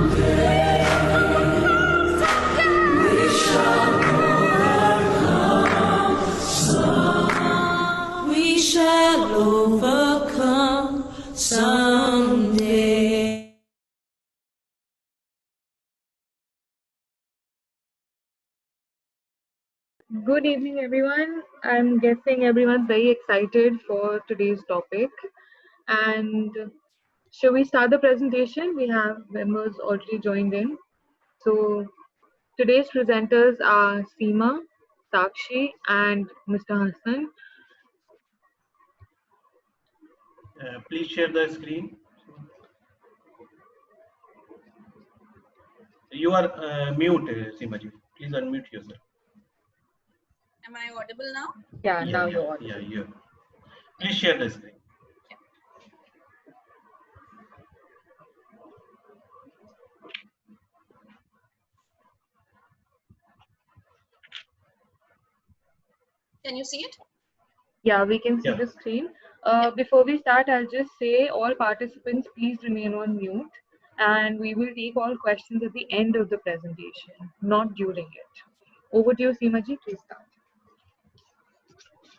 We shall overcome someday. Good evening, everyone. I'm guessing everyone's very excited for today's topic. And shall we start the presentation? We have members already joined in. So today's presenters are Seema, Sakshi, and Mr. Hassan. Please share the screen. You are mute, Seemaji. Please unmute yourself. Am I audible now? Yeah, now you're on. Yeah, you. Please share the screen. Can you see it? Yeah, we can see Yeah. the screen. Before we start, I'll just say all participants, please remain on mute. And we will take all questions at the end of the presentation, not during it. Over to you, Seemaji, please start.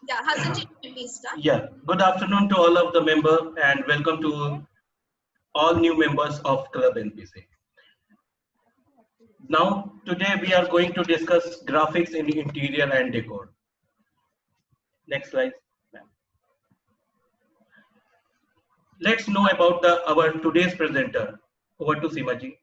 Yeah, Hassan, please start. Yeah. Good afternoon to all of the members and welcome to all new members of Club NPC. Now, today we are going to discuss graphics in interior and decor. Next slide. Let's know about our today's presenter. Over to Seemaji.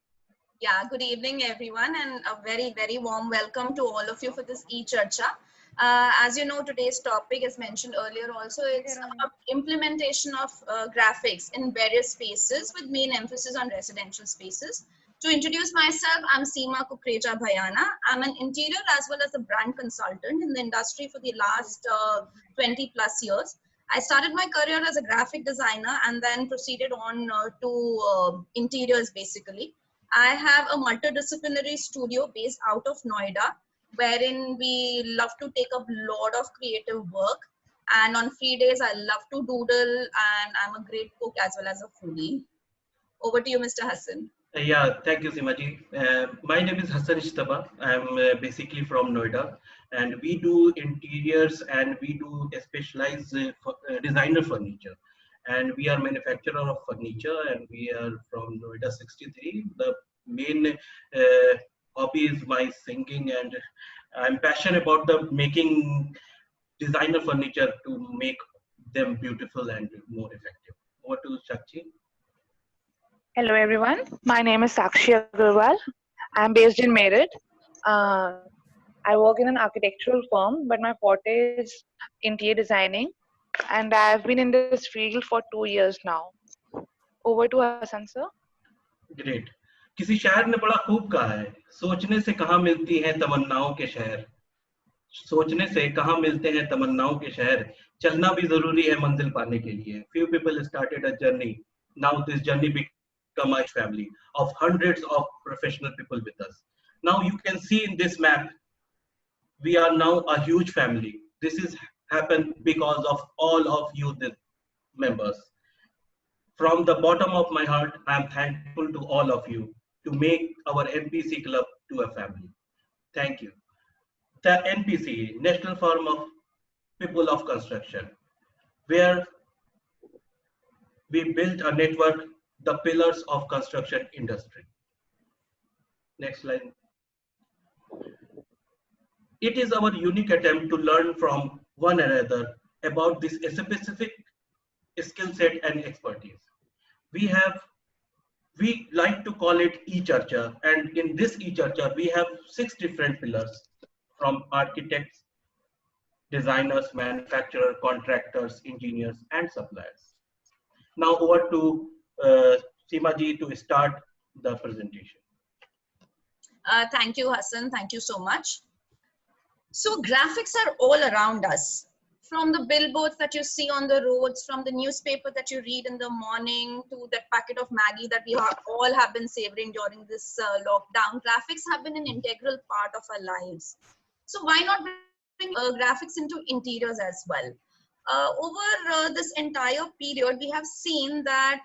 Yeah, good evening, everyone, and a very, very warm welcome to all of you for this e-Charcha. As you know, today's topic, as mentioned earlier also, it's about implementation of graphics in various spaces with main emphasis on residential spaces. To introduce myself, I'm Seema Kukreja Bhayana. I'm an interior as well as a brand consultant in the industry for the last 20 plus years. I started my career as a graphic designer and then proceeded on to interiors basically. I have a multidisciplinary studio based out of Noida, wherein we love to take up a lot of creative work. And on free days, I love to doodle, and I'm a great cook as well as a foodie. Over to you, Mr. Hassan. Yeah, thank you, Seemaji. My name is Hassan Ishtaba. I'm basically from Noida, and we do interiors and we do a specialized designer furniture. And we are manufacturer of furniture, and we are from Noida 63. The main hobby is my singing, and I'm passionate about the making designer furniture to make them beautiful and more effective. Over to Sakshi. Hello everyone, my name is Sakshi Agarwal. I'm based in Meerut. I work in an architectural firm, but my forte is interior designing, and I've been in this field for 2 years now. Over to Hassan sir. Great किसी शायर ने बड़ा खूब कहा है सोचने से कहाँ मिलती हैं तमन्नाओं के शहर सोचने से कहाँ मिलते हैं तमन्नाओं के शहर चलना भी जरूरी है मंजिल पाने के लिए few people started a journey now this journey become a family of hundreds of professional people with us now you can see in this map we are now a huge family this is happened because of all of you the members. From the bottom of my heart, I am thankful to all of you to make our NPC club to a family. Thank you. The NPC, National Forum of People of Construction, where we built a network, the pillars of construction industry. Next slide. It is our unique attempt to learn from one another about this specific skill set and expertise. We like to call it e-Charcha, and in this e-Charcha, we have 6 different pillars from architects, designers, manufacturers, contractors, engineers, and suppliers. Now over to Seemaji to start the presentation. Thank you, Hassan. Thank you so much. So graphics are all around us. From the billboards that you see on the roads, from the newspaper that you read in the morning, to that packet of Maggie that we all have been savoring during this lockdown, graphics have been an integral part of our lives. So why not bring graphics into interiors as well? Over this entire period, we have seen that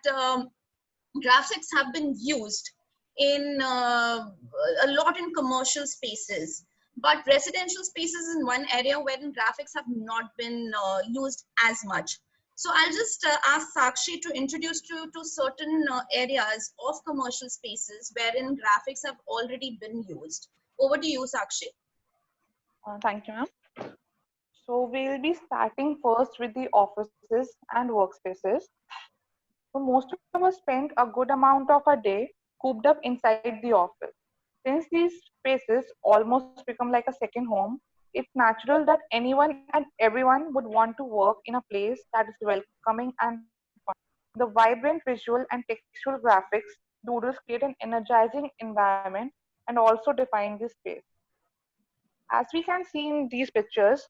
graphics have been used in a lot in commercial spaces. But residential spaces is one area wherein graphics have not been used as much. So I'll just ask Sakshi to introduce you to certain areas of commercial spaces wherein graphics have already been used. Over to you, Sakshi. Thank you, ma'am. So we'll be starting first with the offices and workspaces. So most of us spend a good amount of our day cooped up inside the office. Since these spaces almost become like a second home, it's natural that anyone and everyone would want to work in a place that is welcoming and fun. The vibrant visual and textual graphics doodles create an energizing environment and also define the space. As we can see in these pictures,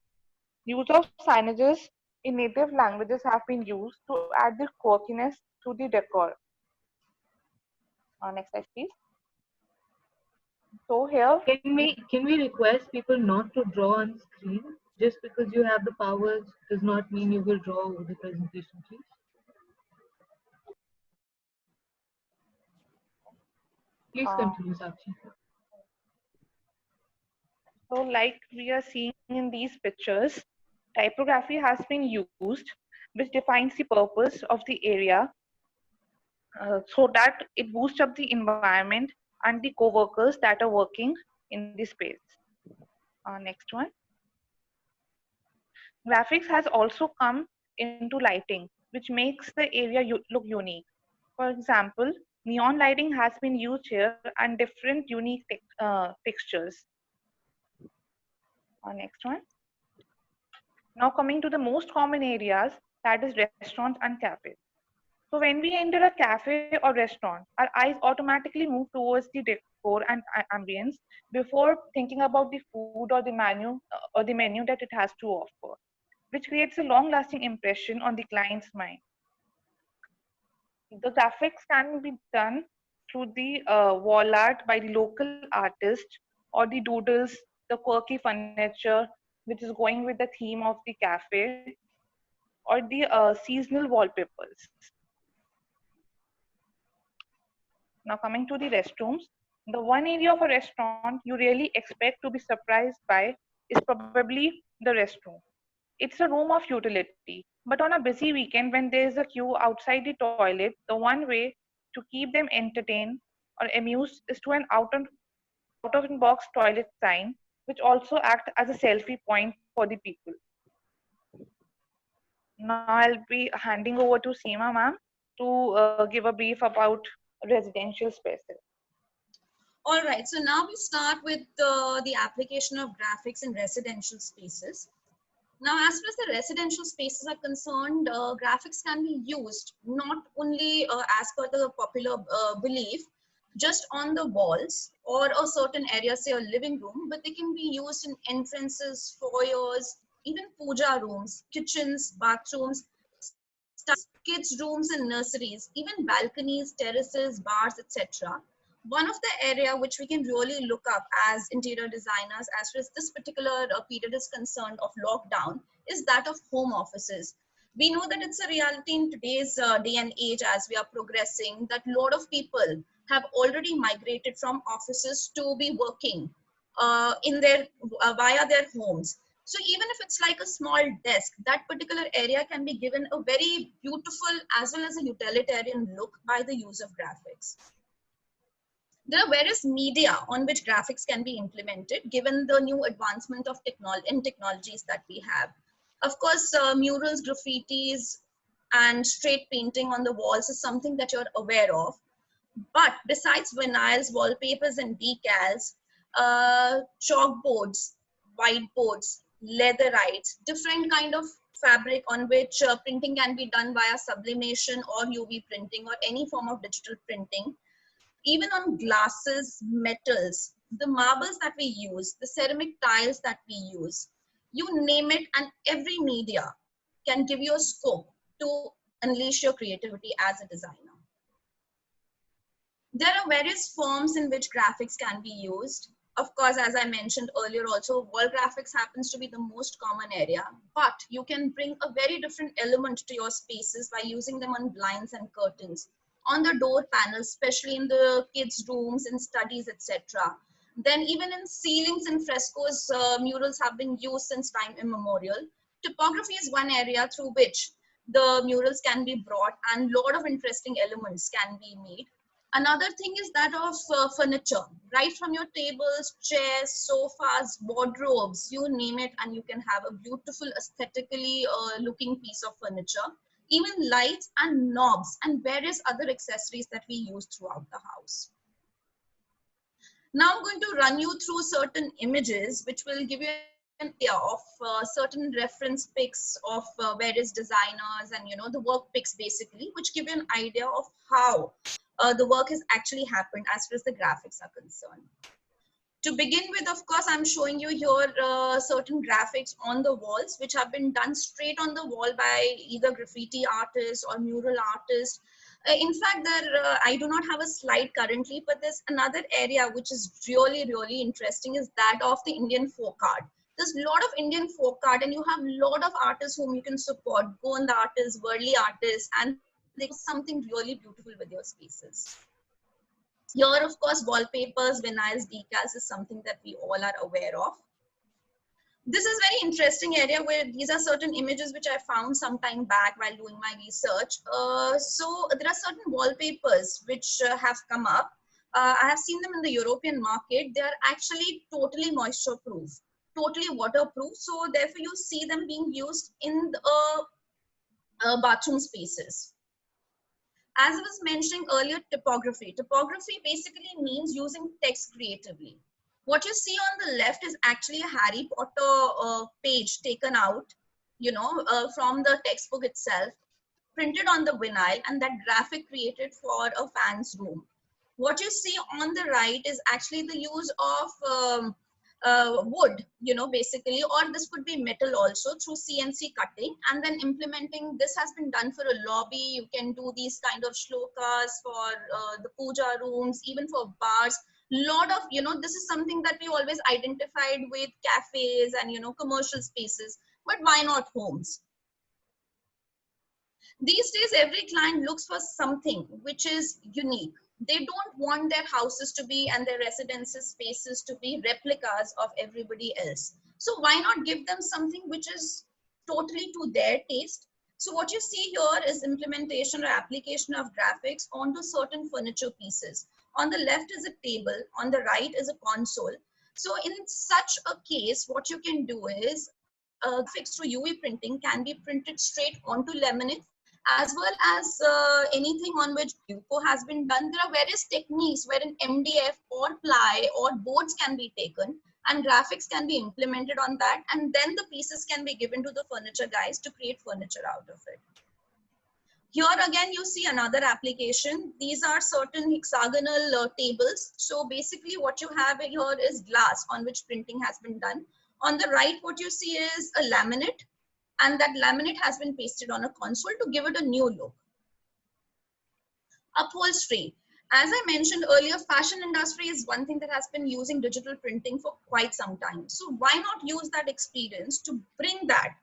use of signages in native languages have been used to add the quirkiness to the decor. Next slide, please. So here, Can we request people not to draw on screen? Just because you have the powers does not mean you will draw over the presentation, please. Please continue, Sakshi. so like we are seeing in these pictures, typography has been used, which defines the purpose of the area so that it boosts up the environment and the co-workers that are working in the space. Next one. Graphics has also come into lighting, which makes the area look unique. For example, neon lighting has been used here and different unique textures. Next one. Now coming to the most common areas, that is restaurants and cafes. So when we enter a cafe or restaurant, our eyes automatically move towards the decor and ambience before thinking about the food or the menu that it has to offer, which creates a long-lasting impression on the client's mind. The graphics can be done through the wall art by the local artist or the doodles, the quirky furniture, which is going with the theme of the cafe, or the seasonal wallpapers. Now coming to the restrooms, the one area of a restaurant you really expect to be surprised by is probably the restroom. It's a room of utility, but on a busy weekend when there is a queue outside the toilet, the one way to keep them entertained or amused is to an out-of-box toilet sign, which also acts as a selfie point for the people. Now I'll be handing over to Seema ma'am to give a brief about residential spaces. All right, so now we start with the application of graphics in residential spaces. Now, as far as the residential spaces are concerned, graphics can be used not only as per the popular belief, just on the walls or a certain area, say a living room, but they can be used in entrances, foyers, even puja rooms, kitchens, bathrooms, kids' rooms and nurseries, even balconies, terraces, bars, etc. One of the area which we can really look up as interior designers as far as this particular period is concerned of lockdown is that of home offices. We know that it's a reality in today's day and age as we are progressing that a lot of people have already migrated from offices to be working in their via their homes. So even if it's like a small desk, that particular area can be given a very beautiful as well as a utilitarian look by the use of graphics. There are various media on which graphics can be implemented given the new advancement of technologies that we have. Of course, murals, graffitis, and straight painting on the walls is something that you're aware of. But besides vinyls, wallpapers, and decals, chalkboards, whiteboards, leatherites, different kind of fabric on which printing can be done via sublimation or UV printing or any form of digital printing. Even on glasses, metals, the marbles that we use, the ceramic tiles that we use, you name it, and every media can give you a scope to unleash your creativity as a designer. There are various forms in which graphics can be used. Of course, as I mentioned earlier also, wall graphics happens to be the most common area, but you can bring a very different element to your spaces by using them on blinds and curtains, on the door panels, especially in the kids' rooms and studies, etc. Then even in ceilings and frescoes, murals have been used since time immemorial. Typography is one area through which the murals can be brought and a lot of interesting elements can be made. Another thing is that of furniture, right from your tables, chairs, sofas, wardrobes, you name it, and you can have a beautiful aesthetically looking piece of furniture. Even lights and knobs and various other accessories that we use throughout the house. Now I'm going to run you through certain images which will give you an idea of certain reference pics of various designers and the work pics basically, which give you an idea of how the work has actually happened as far as the graphics are concerned. To begin with, of course, I'm showing you here certain graphics on the walls which have been done straight on the wall by either graffiti artists or mural artists. In fact, I do not have a slide currently, but there's another area which is really, really interesting is that of the Indian folk art. There's a lot of Indian folk art and you have a lot of artists whom you can support, Gond artists, Worli artists, and there's something really beautiful with your spaces. Here, of course, wallpapers, vinyls, decals is something that we all are aware of. This is very interesting area where these are certain images which I found some time back while doing my research. So there are certain wallpapers which have come up. I have seen them in the European market. They are actually totally moisture proof, totally waterproof. So therefore you see them being used in the bathroom spaces. As I was mentioning earlier, typography. Typography basically means using text creatively. What you see on the left is actually a Harry Potter page taken out, from the textbook itself, printed on the vinyl, and that graphic created for a fan's room. What you see on the right is actually the use of wood, basically, or this could be metal also through CNC cutting, and then implementing. This has been done for a lobby. You can do these kind of shlokas for the puja rooms, even for bars. Lot of, this is something that we always identified with cafes and, commercial spaces, but why not homes? These days, every client looks for something which is unique. They don't want their houses to be and their residences spaces to be replicas of everybody else. So why not give them something which is totally to their taste? So what you see here is implementation or application of graphics onto certain furniture pieces. On the left is a table, on the right is a console. So in such a case, what you can do is graphics through UV printing can be printed straight onto laminate, as well as anything on which UCO has been done. There are various techniques wherein MDF or ply or boards can be taken and graphics can be implemented on that, and then the pieces can be given to the furniture guys to create furniture out of it. Here again, you see another application. These are certain hexagonal tables. So basically what you have here is glass on which printing has been done. On the right, what you see is a laminate, and that laminate has been pasted on a console to give it a new look. Upholstery. As I mentioned earlier, fashion industry is one thing that has been using digital printing for quite some time. So why not use that experience to bring that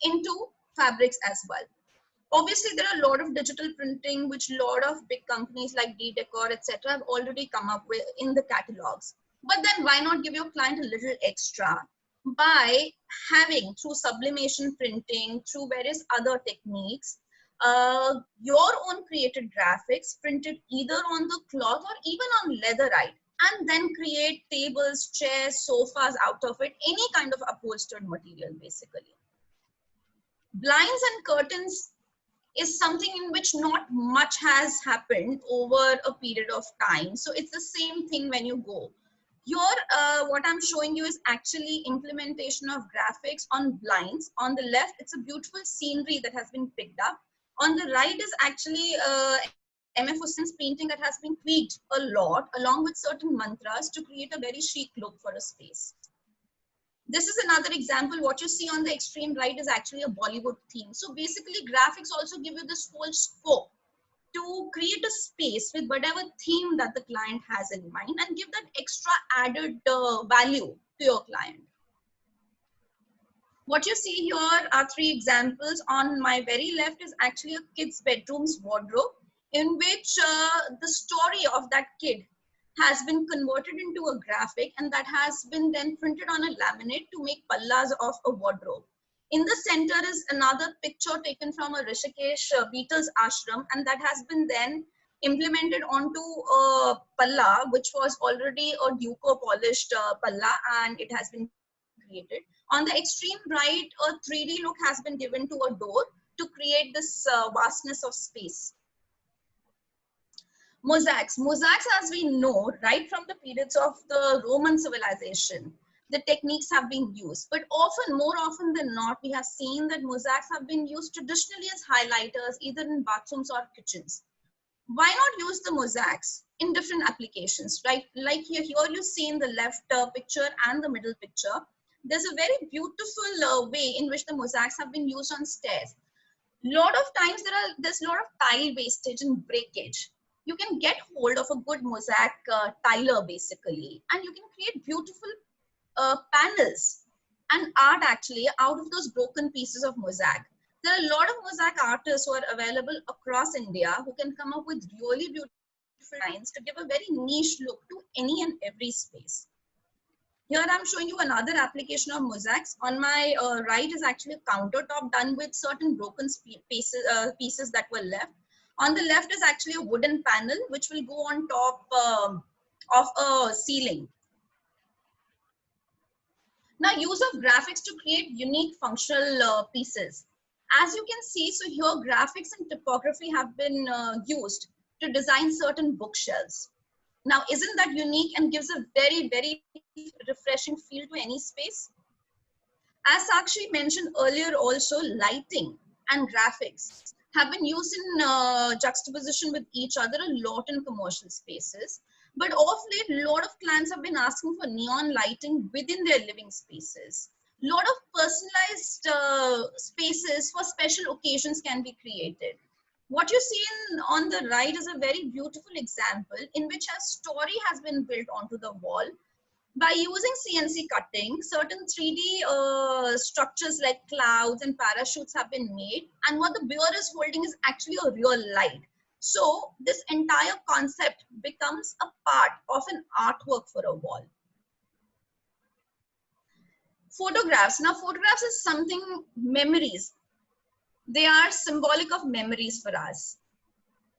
into fabrics as well? Obviously, there are a lot of digital printing, which a lot of big companies like D-Decor, etc. have already come up with in the catalogs. But then why not give your client a little extra by having, through sublimation printing, through various other techniques, your own created graphics printed either on the cloth or even on leatherite, and then create tables, chairs, sofas out of it, any kind of upholstered material basically. Blinds and curtains is something in which not much has happened over a period of time. So it's the same thing when you go. Here, what I'm showing you is actually implementation of graphics on blinds. On the left, it's a beautiful scenery that has been picked up. On the right is actually M.F. Hussein's painting that has been tweaked a lot along with certain mantras to create a very chic look for a space. This is another example. What you see on the extreme right is actually a Bollywood theme. So basically graphics also give you this whole scope to create a space with whatever theme that the client has in mind and give that extra added value to your client. What you see here are 3 examples. On my very left is actually a kid's bedroom's wardrobe. in which the story of that kid has been converted into a graphic, and that has been then printed on a laminate to make pallas of a wardrobe. In the center is another picture taken from a Rishikesh Beatles ashram, and that has been then implemented onto a palla, which was already a duco polished palla, and it has been created. On the extreme right, a 3D look has been given to a door to create this vastness of space. Mosaics. Mosaics, as we know, right from the periods of the Roman civilization, the techniques have been used. But often, more often than not, we have seen that mosaics have been used traditionally as highlighters, either in bathrooms or kitchens. Why not use the mosaics in different applications, right? Like here you see in the left picture and the middle picture, there's a very beautiful way in which the mosaics have been used on stairs. Lot of times there's a lot of tile wastage and breakage. You can get hold of a good mosaic tiler basically, and you can create beautiful panels and art actually out of those broken pieces of mosaic. There are a lot of mosaic artists who are available across India who can come up with really beautiful designs to give a very niche look to any and every space. Here I'm showing you another application of mosaics. On my right is actually a countertop done with certain broken pieces that were left. On the left is actually a wooden panel which will go on top of a ceiling. Now, use of graphics to create unique functional pieces. As you can see, so here graphics and typography have been used to design certain bookshelves. Now, isn't that unique and gives a very, very refreshing feel to any space? As Sakshi mentioned earlier also, lighting and graphics have been used in juxtaposition with each other a lot in commercial spaces. But of late, a lot of clients have been asking for neon lighting within their living spaces. A lot of personalized spaces for special occasions can be created. What you see on the right is a very beautiful example in which a story has been built onto the wall. By using CNC cutting, certain 3D structures like clouds and parachutes have been made, and what the viewer is holding is actually a real light. So this entire concept becomes a part of an artwork for a wall. Photographs. Now, photographs is something, memories. They are symbolic of memories for us.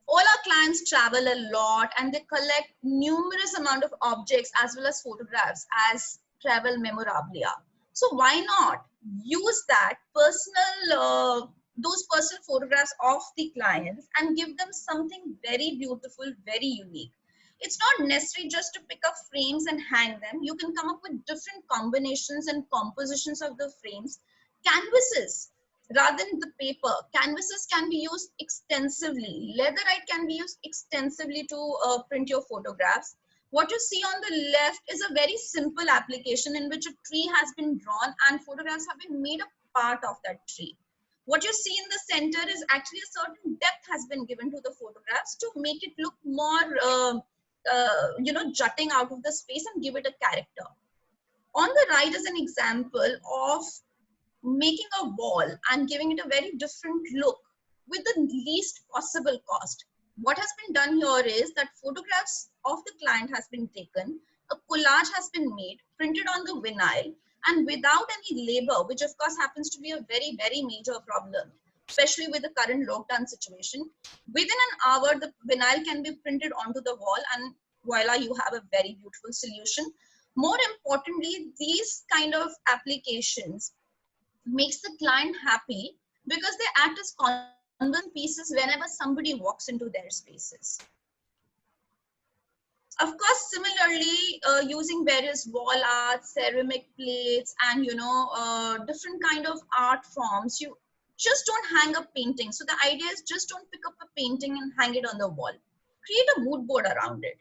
All our clients travel a lot and they collect numerous amount of objects as well as photographs as travel memorabilia. So why not use that those personal photographs of the clients and give them something very beautiful, very unique. It's not necessary just to pick up frames and hang them. You can come up with different combinations and compositions of the frames. Canvases, rather than the paper, canvases can be used extensively. Leatherite can be used extensively to print your photographs. What you see on the left is a very simple application in which a tree has been drawn and photographs have been made a part of that tree. What you see in the center is actually a certain depth has been given to the photographs to make it look more, jutting out of the space and give it a character. On the right is an example of making a wall and giving it a very different look with the least possible cost. What has been done here is that photographs of the client has been taken, a collage has been made, printed on the vinyl, and without any labor, which of course happens to be a very, very major problem, especially with the current lockdown situation. Within an hour, the vinyl can be printed onto the wall and voila, you have a very beautiful solution. More importantly, these kind of applications makes the client happy because they act as converse pieces whenever somebody walks into their spaces. Of course, similarly, using various wall art, ceramic plates, and different kind of art forms, you just don't hang up paintings. So the idea is just don't pick up a painting and hang it on the wall. Create a mood board around it.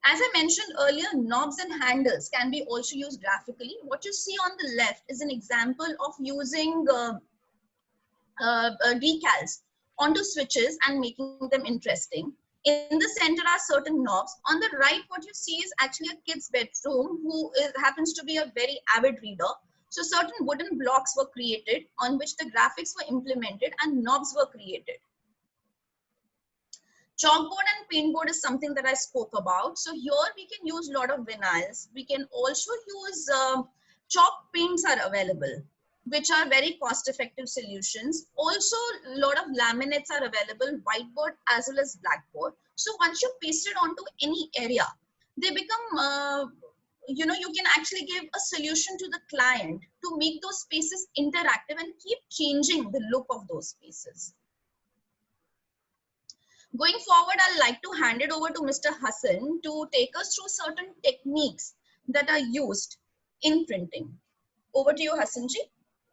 As I mentioned earlier, knobs and handles can be also used graphically. What you see on the left is an example of using decals onto switches and making them interesting. In the center are certain knobs. On the right, what you see is actually a kid's bedroom who happens to be a very avid reader. So certain wooden blocks were created on which the graphics were implemented and knobs were created. Chalkboard and paintboard is something that I spoke about. So here we can use a lot of vinyls. We can also use chalk paints are available, which are very cost-effective solutions. Also, a lot of laminates are available, whiteboard as well as blackboard. So once you paste it onto any area, they become, you know, you can actually give a solution to the client to make those spaces interactive and keep changing the look of those spaces. Going forward, I'd like to hand it over to Mr. Hassan to take us through certain techniques that are used in printing. Over to you, Hassanji.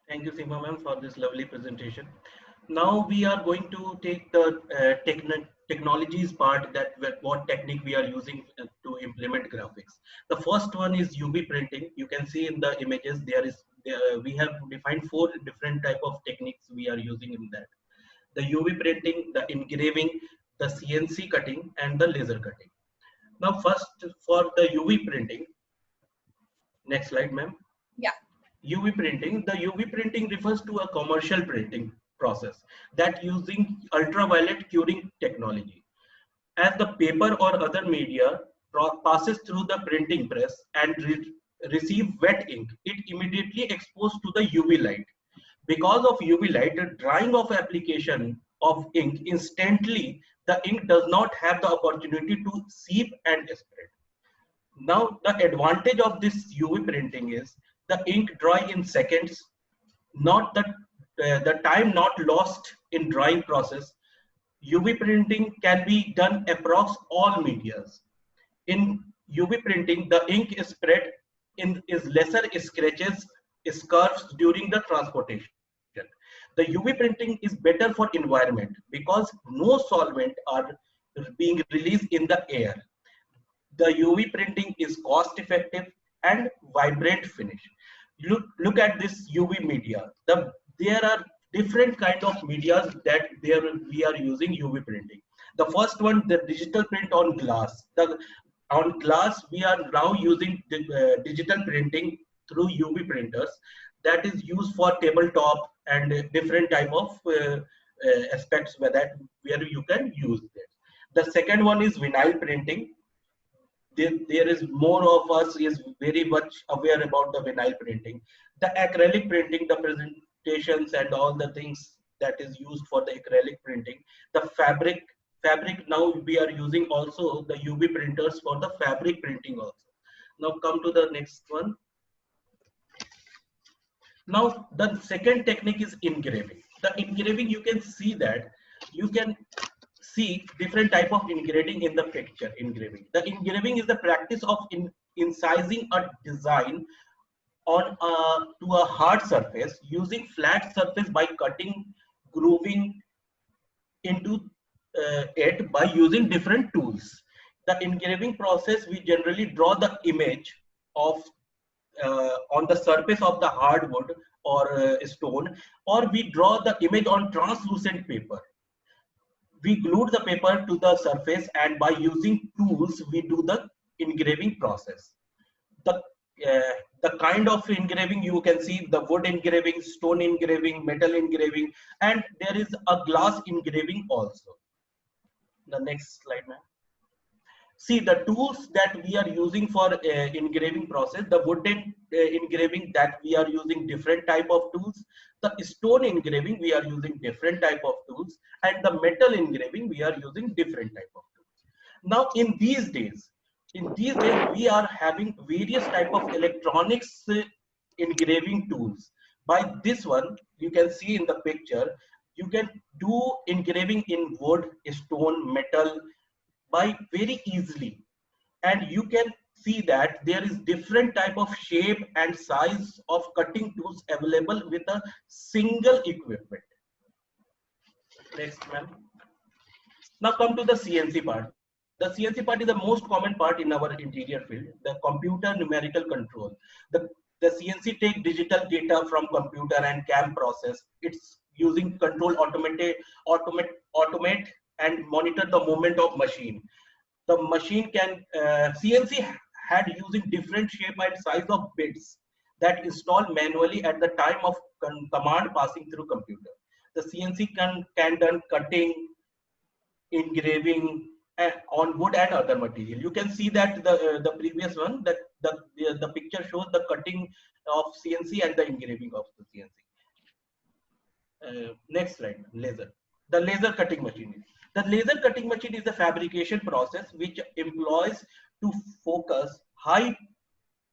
Thank you, Seema ma'am, for this lovely presentation. Now we are going to take the technologies part, that what technique we are using to implement graphics. The first one is UV printing. You can see in the images we have defined 4 different type of techniques we are using in that. The UV printing, the engraving, the CNC cutting, and the laser cutting. Now first for the UV printing. Next slide, ma'am. Yeah. UV printing. The UV printing refers to a commercial printing process that using ultraviolet curing technology. As the paper or other media passes through the printing press and receive wet ink, it immediately exposed to the UV light. Because of UV light, the drying of application of ink instantly, the ink does not have the opportunity to seep and spread. Now, the advantage of this UV printing is the ink dry in seconds, not the time not lost in drying process. UV printing can be done across all medias. In UV printing, the ink is spread is lesser scratches, scarps during the transportation. The UV printing is better for environment because no solvent are being released in the air. The UV printing is cost effective and vibrant finish. Look at this UV media. There are different kind of media that we are using UV printing. The first one, the digital print on glass. On glass, we are now using digital printing through UV printers that is used for tabletop and different type of aspects where you can use it. The second one is vinyl printing. There is more of us is very much aware about the vinyl printing. The acrylic printing, the presentations and all the things that is used for the acrylic printing. The fabric now we are using also the UV printers for the fabric printing also. Now come to the next one. Now the second technique is engraving. The engraving, you can see that you can see different type of engraving in the picture. Engraving. The engraving is the practice of incising a design on to a hard surface using flat surface by cutting, grooving into it by using different tools. The engraving process, we generally draw the image of on the surface of the hardwood or stone, or we draw the image on translucent paper. We glued the paper to the surface, and by using tools, we do the engraving process. The kind of engraving you can see, the wood engraving, stone engraving, metal engraving, and there is a glass engraving also. The next slide, ma'am. See the tools that we are using for engraving process. The wooden engraving, that we are using different type of tools. The stone engraving, we are using different type of tools, and the metal engraving, we are using different type of tools. Now in these days we are having various type of electronics engraving tools. By this one, you can see in the picture, you can do engraving in wood, stone, metal by very easily, and you can see that there is different type of shape and size of cutting tools available with a single equipment. Next, ma'am. Now come to the CNC part. The CNC part is the most common part in our interior field, the computer numerical control. The CNC take digital data from computer and CAM process. It's using control automate and monitor the movement of machine. The machine can CNC had using different shape and size of bits that installed manually at the time of command passing through computer. The CNC can done cutting, engraving on wood and other material. You can see that the previous one, that the picture shows the cutting of CNC and the engraving of the CNC. Next slide, laser. The laser cutting machine. The laser cutting machine is a fabrication process which employs to focus high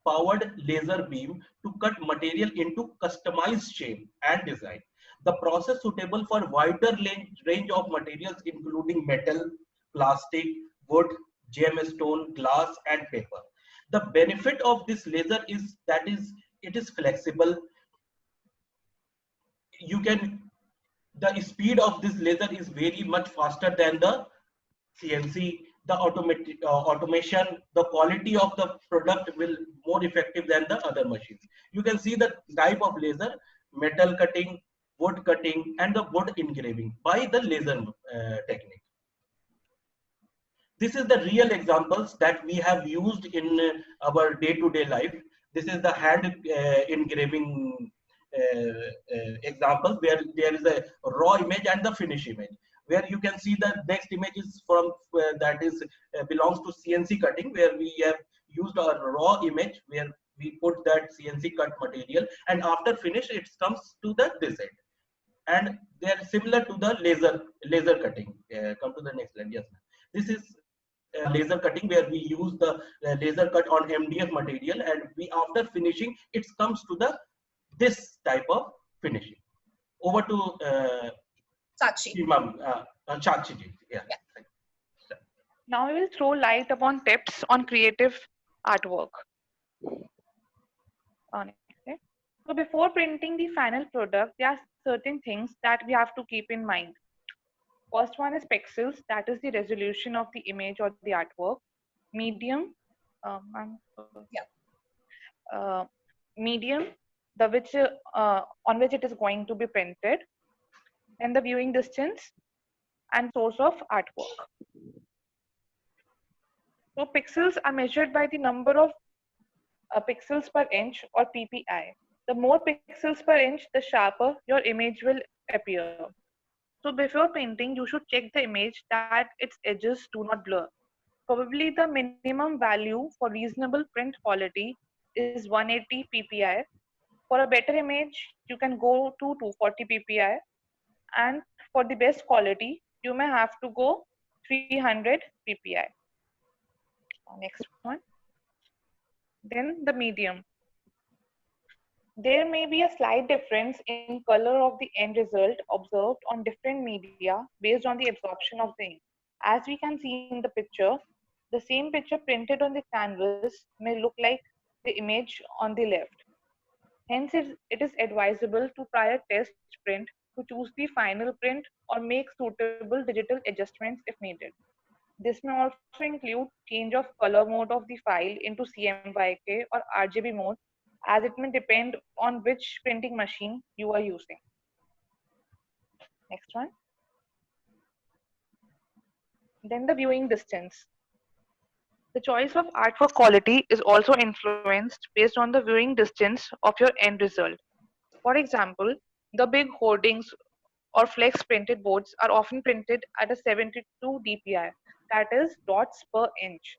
powered laser beam to cut material into customized shape and design. The process suitable for wider range of materials including metal, plastic, wood, gemstone, glass and paper. The benefit of this laser is that it is flexible. The speed of this laser is very much faster than the CNC. The automation, the quality of the product will more effective than the other machines. You can see the type of laser: metal cutting, wood cutting, and the wood engraving by the laser technique. This is the real examples that we have used in our day-to-day life. This is the hand engraving example where there is a raw image and the finish image, where you can see the next image is from that is belongs to CNC cutting, where we have used a raw image where we put that CNC cut material, and after finish it comes to this end, and they are similar to the laser cutting. Come to the next slide. Yes, this is laser cutting where we use the laser cut on MDF material, and we after finishing it comes to the this type of finishing. Over to Sakshi. Sakshi ji. Yeah. Now we will throw light upon tips on creative artwork. Okay. So before printing the final product, there are certain things that we have to keep in mind. First one is pixels, that is the resolution of the image or the artwork. Medium, medium, on which it is going to be printed, and the viewing distance and source of artwork. So pixels are measured by the number of pixels per inch or PPI. The more pixels per inch, the sharper your image will appear. So before painting, you should check the image that its edges do not blur. Probably the minimum value for reasonable print quality is 180 PPI. For a better image, you can go to 240 PPI. And for the best quality, you may have to go 300 PPI. Next one. Then the medium. There may be a slight difference in color of the end result observed on different media based on the absorption of the ink. As we can see in the picture, the same picture printed on the canvas may look like the image on the left. Hence, it is advisable to prior test print to choose the final print or make suitable digital adjustments if needed. This may also include change of color mode of the file into CMYK or RGB mode, as it may depend on which printing machine you are using. Next one. Then the viewing distance. The choice of artwork quality is also influenced based on the viewing distance of your end result. For example, the big hoardings or flex printed boards are often printed at a 72 dpi, that is dots per inch.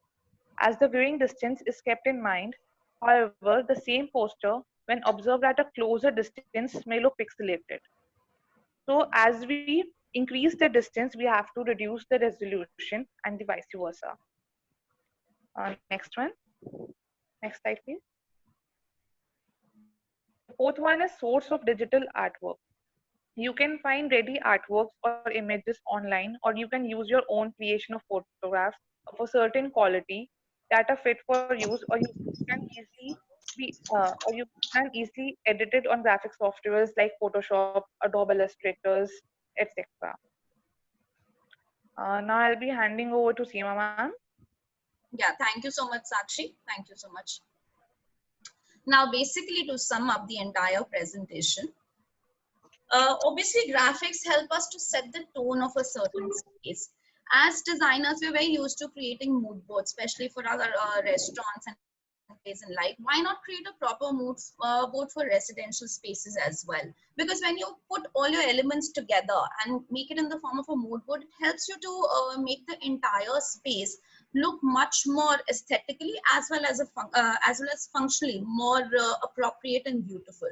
As the viewing distance is kept in mind, however, the same poster, when observed at a closer distance, may look pixelated. So as we increase the distance, we have to reduce the resolution and the vice versa. Next one. Next slide, please. The fourth one is source of digital artwork. You can find ready artworks or images online, or you can use your own creation of photographs of a certain quality that are fit for use, or you can easily edit it on graphic softwares like Photoshop, Adobe Illustrators, etc. Now I'll be handing over to Seema ma'am. Yeah, thank you so much, Sakshi. Thank you so much. Now, basically, to sum up the entire presentation, obviously, graphics help us to set the tone of a certain space. As designers, we're very used to creating mood boards, especially for our restaurants and days in life, why not create a proper mood board for residential spaces as well? Because when you put all your elements together and make it in the form of a mood board, it helps you to make the entire space look much more aesthetically as well as functionally more appropriate and beautiful.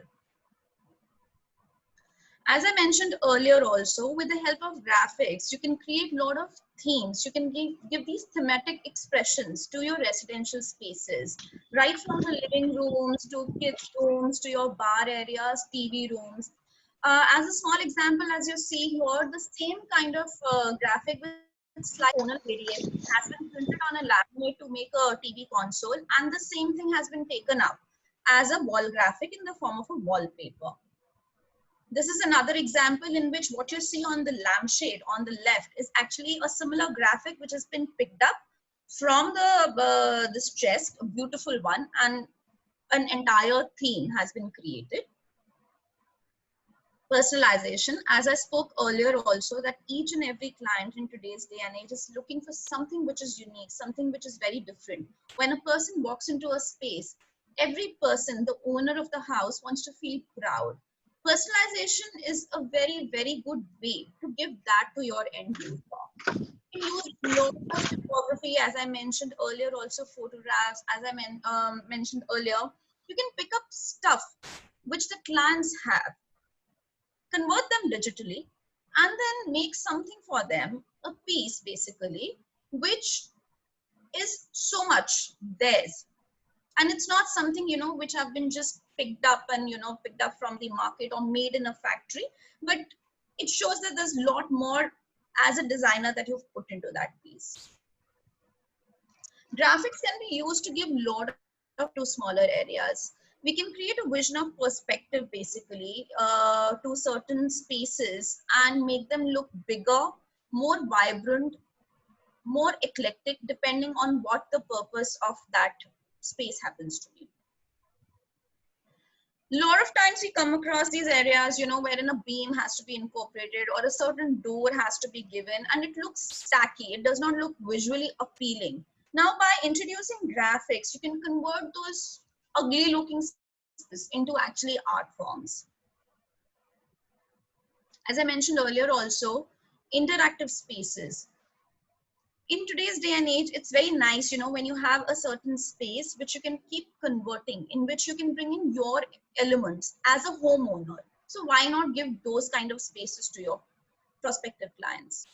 As I mentioned earlier also, with the help of graphics, you can create a lot of themes. You can give these thematic expressions to your residential spaces, right from the living rooms to kids' rooms to your bar areas, TV rooms. As a small example, as you see here, the same kind of graphic with slight tonal variation has been printed on a laminate to make a TV console, and the same thing has been taken up as a wall graphic in the form of a wallpaper. This is another example in which what you see on the lampshade on the left is actually a similar graphic which has been picked up from this chest, a beautiful one, and an entire theme has been created. Personalization, as I spoke earlier also, that each and every client in today's day and age is looking for something which is unique, something which is very different. When a person walks into a space, every person, the owner of the house, wants to feel proud. Personalization is a very, very good way to give that to your end user. You use lots of photography, as I mentioned earlier, also photographs, as I mentioned earlier. You can pick up stuff which the clients have, convert them digitally, and then make something for them, a piece basically, which is so much theirs. And it's not something, you know, which have been just picked up and, you know, picked up from the market or made in a factory, but it shows that there's a lot more as a designer that you've put into that piece. Graphics can be used to give a lot of to smaller areas. We can create a vision of perspective basically to certain spaces and make them look bigger, more vibrant, more eclectic, depending on what the purpose of that space happens to be. A lot of times we come across these areas, you know, wherein a beam has to be incorporated or a certain door has to be given, and it looks tacky. It does not look visually appealing. Now, by introducing graphics, you can convert those ugly looking spaces into actually art forms. As I mentioned earlier also, interactive spaces. In today's day and age, it's very nice, you know, when you have a certain space which you can keep converting, in which you can bring in your elements as a homeowner. So why not give those kind of spaces to your prospective clients?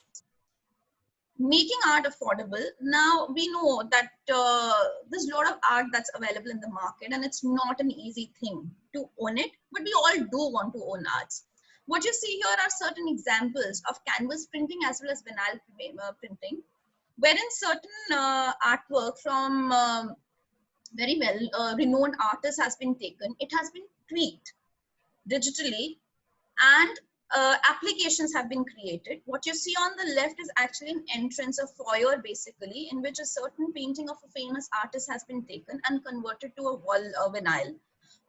Making art affordable. Now we know that there's a lot of art that's available in the market, and it's not an easy thing to own it, but we all do want to own arts. What you see here are certain examples of canvas printing as well as vinyl printing, wherein certain artwork from very well renowned artists has been taken. It has been tweaked digitally, and applications have been created. What you see on the left is actually an entrance, a foyer basically, in which a certain painting of a famous artist has been taken and converted to a wall vinyl.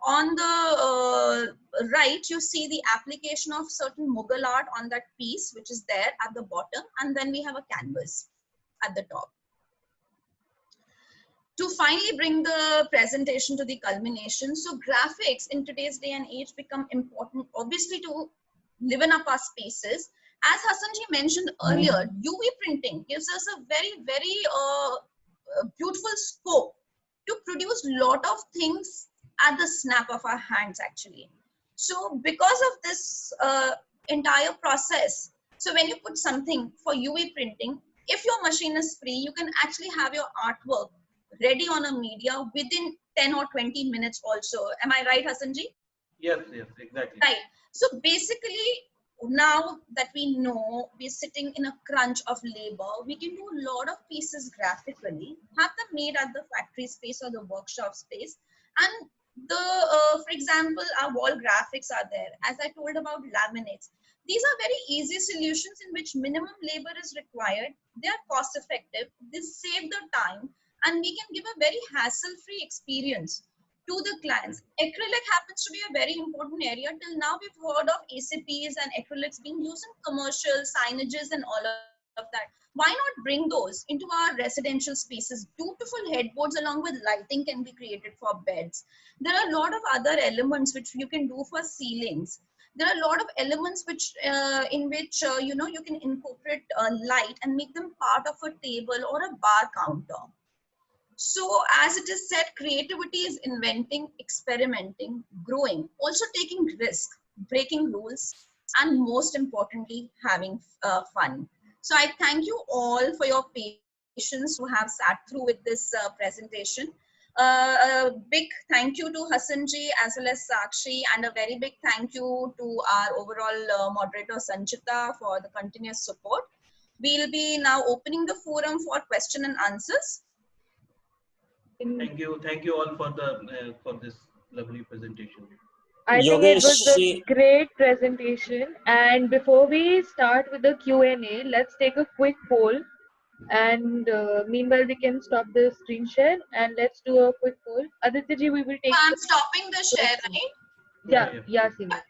On the right, you see the application of certain Mughal art on that piece, which is there at the bottom, and then we have a canvas at the top. To finally bring the presentation to the culmination, so graphics in today's day and age become important, obviously, to liven up our spaces. As Hassanji mentioned earlier, UV printing gives us a very, very beautiful scope to produce a lot of things at the snap of our hands actually. So because of this entire process, so when you put something for UV printing, if your machine is free, you can actually have your artwork ready on a media within 10 or 20 minutes also. Am I right, Hassanji? Yes, yes, exactly. Right. So basically, now that we know we're sitting in a crunch of labor, we can do a lot of pieces graphically, have them made at the factory space or the workshop space. And the, for example, our wall graphics are there. As I told about laminates, these are very easy solutions in which minimum labor is required. They are cost effective. They save the time, and we can give a very hassle-free experience to the clients. Acrylic happens to be a very important area. Till now, we've heard of ACPs and acrylics being used in commercial signages and all that. Why not bring those into our residential spaces? Beautiful headboards along with lighting can be created for beds. There are a lot of other elements which you can do for ceilings. There are a lot of elements which in which you know, you can incorporate light and make them part of a table or a bar counter. So as it is said, creativity is inventing, experimenting, growing, also taking risk, breaking rules, and most importantly, having fun. So I thank you all for your patience who have sat through with this presentation. A big thank you to Hassan ji as well as Sakshi, and a very big thank you to our overall moderator Sanchita for the continuous support. We'll be now opening the forum for question and answers. Thank you all for this lovely presentation. I think it was a Yogesh, great presentation. And before we start with the Q&A, let's take a quick poll. And meanwhile, we can stop the screen share and let's do a quick poll. Aditya ji, we will take. I'm stopping the share, right? Yeah, Seema.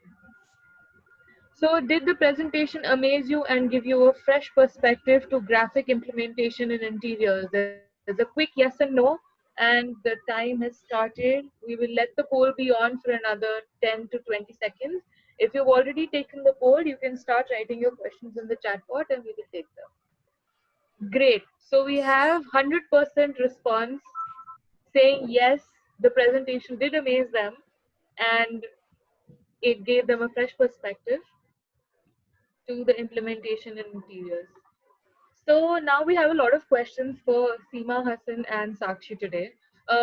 So, did the presentation amaze you and give you a fresh perspective to graphic implementation in interiors? There's a quick yes and no, and the time has started. We will let the poll be on for another 10 to 20 seconds. If you've already taken the poll, you can start writing your questions in the chat box and we will take them. Great. So, we have 100% response saying yes, the presentation did amaze them and it gave them a fresh perspective to the implementation in interiors. So now we have a lot of questions for Seema, Hassan and Sakshi today.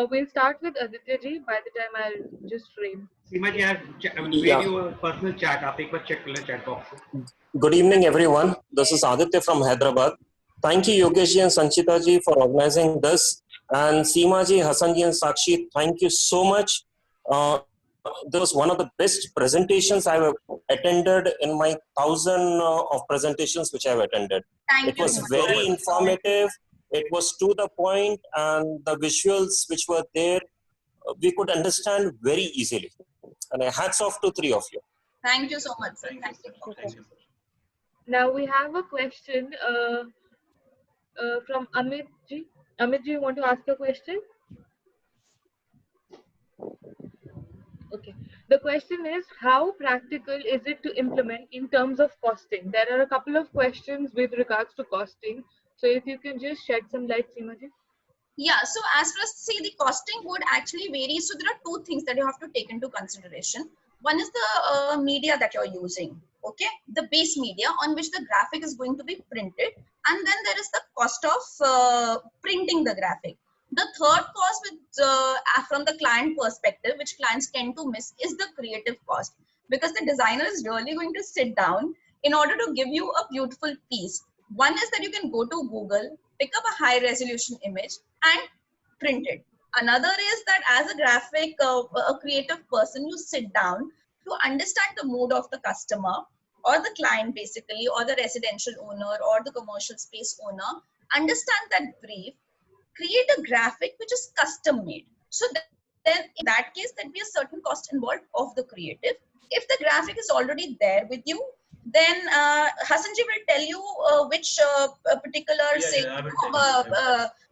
We'll start with Aditya ji. By the time I'll just frame. सीमा जी आप video personal chat आप एक बार check कर लें chat box से. good evening everyone. This is Aditya from Hyderabad. Thank you Yogesh ji and Sanchita ji for organizing this, and Seema ji, Hassan ji and Sakshi, thank you so much. This was one of the best presentations I've attended in my 1,000 of presentations which I've attended. Thank It you was so much. very informative. It was to the point, and the visuals which were there, we could understand very easily. And hats off to three of you. Thank you so much, sir. Thank you. Thank you. Now we have a question from Amit ji. Amit ji, you want to ask a question? Okay. The question is, how practical is it to implement in terms of costing? There are a couple of questions with regards to costing. So if you can just shed some light, Seema ji. Yeah, so as far as see, the costing would actually vary. So there are two things that you have to take into consideration. One is the media that you're using, okay? The base media on which the graphic is going to be printed. And then there is the cost of printing the graphic. The third cost with, from the client perspective, which clients tend to miss, is the creative cost. Because the designer is really going to sit down in order to give you a beautiful piece. One is that you can go to Google, pick up a high resolution image and print it. Another is that as a graphic, a creative person, you sit down to understand the mood of the customer or the client basically, or the residential owner or the commercial space owner, understand that brief, create a graphic which is custom made. So then in that case, there'd be a certain cost involved of the creative. If the graphic is already there with you, then Hassan ji will tell you which particular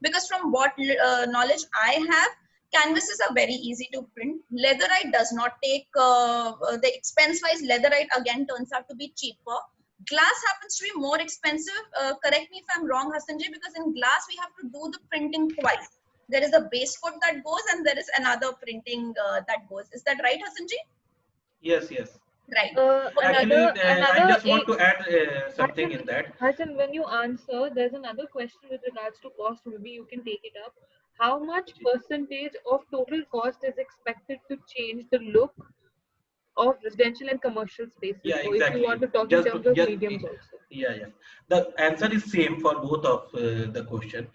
because from what knowledge I have, canvases are very easy to print. Leatherite does not take the expense wise. Leatherite again turns out to be cheaper. Glass happens to be more expensive. Correct me if I'm wrong, Hassan ji, because in glass we have to do the printing twice. There is a base coat that goes and there is another printing that goes. Is that right, Hassan ji? Yes. Right. Actually, I just want to add something in that. Hassan, when you answer, there's another question with regards to cost. Maybe you can take it up. How much percentage of total cost is expected to change the look of residential and commercial spaces? Yeah, so exactly. if you want to talk in terms of mediums also. Yeah. The answer is same for both of the question.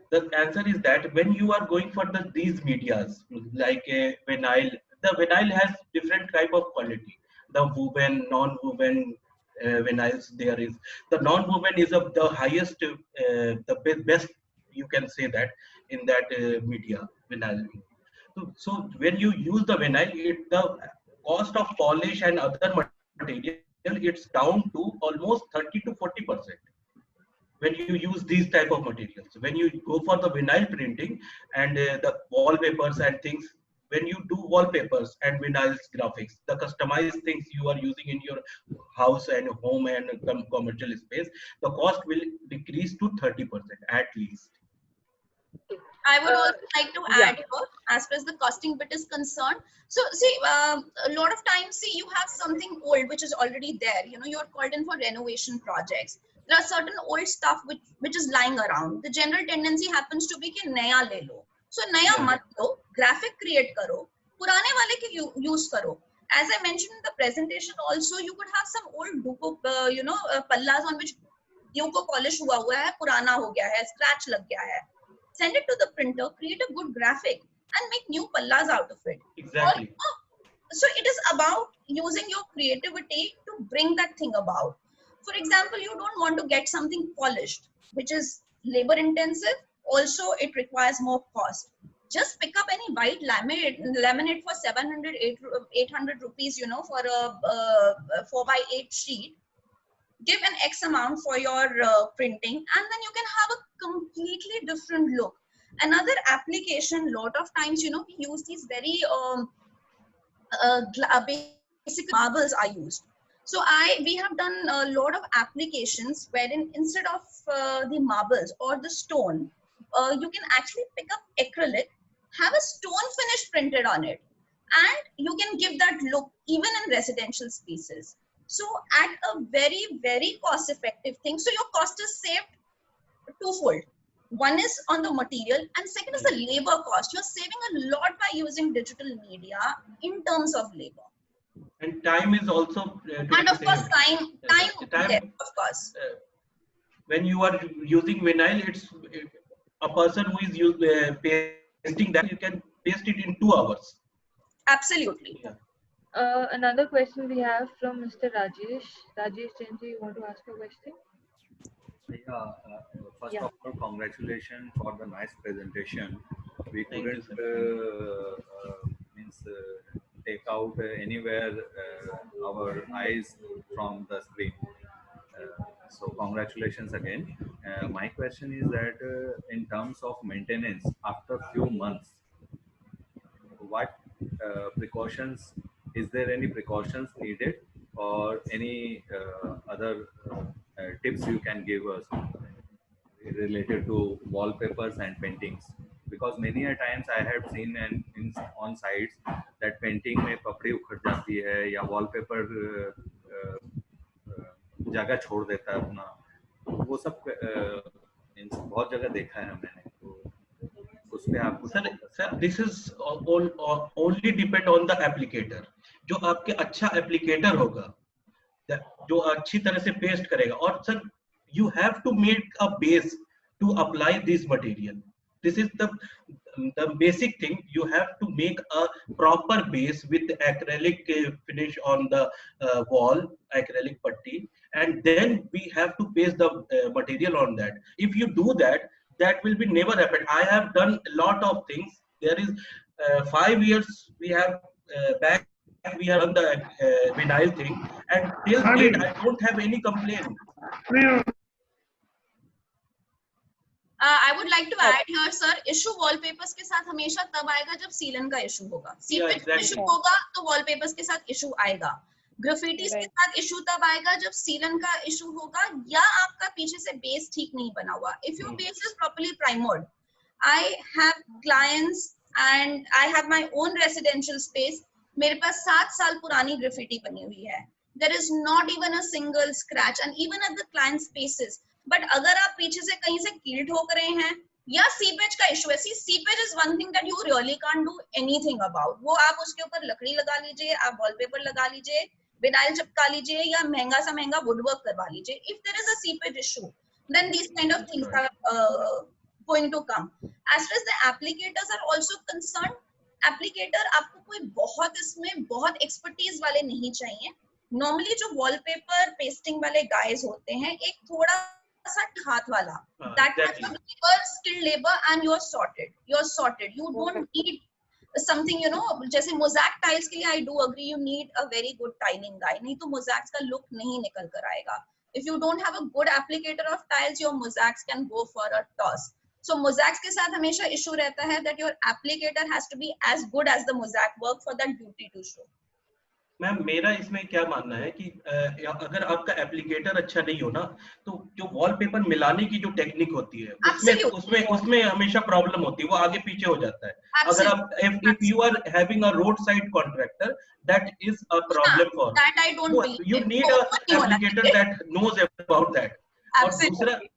The answer is that when you are going for these medias, like vinyl, the vinyl has different type of quality. The woven, non-woven vinyls there is. The non-woven is of the highest, the best, you can say that, in that media, vinyl. So when you use the vinyl, the cost of polish and other material, it's down to almost 30 to 40%. when you use these type of materials. When you go for the vinyl printing and the wallpapers and things, when you do wallpapers and vinyl graphics, the customized things you are using in your house and home and commercial space, the cost will decrease to 30% at least. I would also like to yeah. add here, as far as the costing bit is concerned. So see, a lot of times, see, you have something old which is already there. You know, you're called in for renovation projects. There are certain old stuff which is lying around. The general tendency happens to be कि नया ले लो. So नया Yeah. मत लो, graphic create करो, पुराने वाले के use करो. As I mentioned in the presentation, also you could have some old duco, pallas on which duco polish हुआ है, पुराना हो गया है, scratch लग गया है. Send it to the printer, create a good graphic, and make new pallas out of it. Exactly. So it is about using your creativity to bring that thing about. For example, you don't want to get something polished, which is labor intensive. Also, it requires more cost. Just pick up any white laminate for 700, 800 rupees, you know, for a 4x8 sheet. Give an X amount for your printing, and then you can have a completely different look. Another application, lot of times, you know, we use these very basic marbles are used. So we have done a lot of applications wherein instead of the marbles or the stone, you can actually pick up acrylic, have a stone finish printed on it, and you can give that look even in residential spaces. So at a very, very cost effective thing. So your cost is saved twofold. One is on the material, and second is the labor cost. You're saving a lot by using digital media in terms of labor. And time is also And of course, time, yeah, of course. When you are using vinyl, it's a person who is pasting that, you can paste it in 2 hours. Absolutely. Yeah. Another question we have from Mr. Rajesh. Rajesh Chenji, you want to ask a question? Yeah, first Yeah. of all, congratulations for the nice presentation. We Thank you, couldn't sir. take out anywhere our eyes from the screen. So congratulations again. My question is that in terms of maintenance, after few months, what precautions, is there any precautions needed or any other tips you can give us related to wallpapers and paintings? Because many a times I have seen on sites that painting में पपड़ी उखड़ जाती है या wallpaper जगह छोड़ देता है अपना, वो सब बहुत जगह देखा है मैंने. तो उस पे आप sir this is only depend on the applicator. जो आपके अच्छा एप्लीकेटर होगा, जो अच्छी तरह से पेस्ट करेगा, और sir you have to make a base to apply this material. This is the basic thing. You have to make a proper base with acrylic finish on the wall, acrylic putty, and then we have to paste the material on that. If you do that, that will be never happen. I have done a lot of things. There is 5 years we have back we have done the vinyl thing, and till date I don't have any complaint. I would like to add here, sir, issue wallpapers के साथ हमेशा तब आएगा जब सीलन का issue होगा. Seepage issue होगा तो wallpapers के साथ इशू आएगा. ग्राफिटीज के साथ इशू तब आएगा जब सीलन का इशू होगा या आपका पीछे से बेस ठीक नहीं बना हुआ. If your base is properly primed, I have clients and I have my own residential space. मेरे पास 7 साल पुरानी ग्राफिटी बनी हुई है. There is not even a single scratch, and even at the client spaces. But अगर आप पीछे से कहीं से कील ठोक रहे हैं या सीपेज का इशू है, seepage is one thing that you really can't do anything about. वो आप उसके ऊपर लकड़ी लगा लीजिए, आप वॉलपेपर लगा लीजिए, विनाइल चिपका लीजिए या महंगा सा महंगा वुडवर्क करवा लीजिए. If there is a seepage issue, then these kind of things are going to come. As far as the applicators are also concern, applicator आपको कोई बहुत इसमें बहुत एक्सपर्टीज वाले नहीं चाहिए. नॉर्मली जो वॉलपेपर पेस्टिंग वाले गाइज होते हैं, एक थोड़ा हाथ वाला, that much of labor, skilled labor, and you're sorted. You don't need something, you know, जैसे mosaic tiles के लिए I do agree you need a very good tiling guy. नहीं तो mosaics का look नहीं निकल कर आएगा. If you don't have a good applicator of tiles, your mosaics can go for a toss. So mosaics के साथ हमेशा issue रहता है that your applicator has to be as good as the mosaic work for that beauty to show. Ma'am मेरा इसमें क्या मानना है कि अगर आपका एप्लीकेटर अच्छा नहीं हो ना, तो जो वॉलपेपर मिलाने की जो टेक्निक होती है उसमें हमेशा प्रॉब्लम होती है, वो आगे पीछे हो जाता है. अगर आप if you are having a roadside contractor, that is a problem for that. I don't believe you need a applicator that knows about that. Absolutely.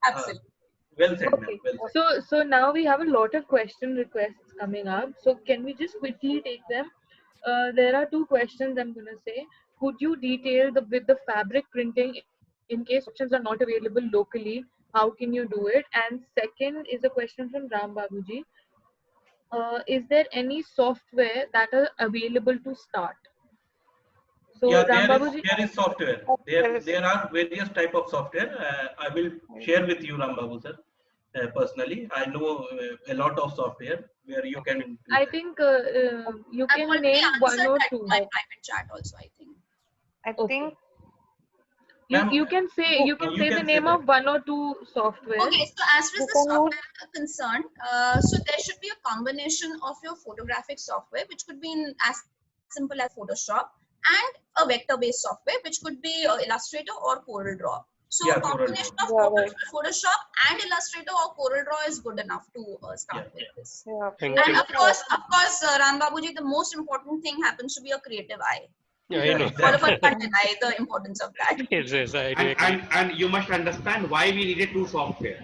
Well said, Okay. Well said. So now we have a lot of question requests coming up. So can we just quickly take them? There are two questions I'm going to say. Could you detail with the fabric printing in case options are not available locally? How can you do it? And second is a question from Ram Babuji. Is there any software that are available to start? So yeah, Ram Babuji, there is software. There are various type of software. I will share with you, Ram Babu sir. Personally, I know a lot of software where you can. I think you can name one or two. My private chat also, I think. I think you can say the name of one or two software. Okay, so as far as the software are concerned, so there should be a combination of your photographic software, which could be in as simple as Photoshop, and a vector-based software, which could be Illustrator or CorelDRAW. So a combination of Photoshop and Illustrator or CorelDRAW is good enough to start with this. And of course, Ram Babuji, the most important thing happens to be a creative eye. Yeah, I know. Deny the importance of that. Yes, I do agree. And you must understand why we needed two software.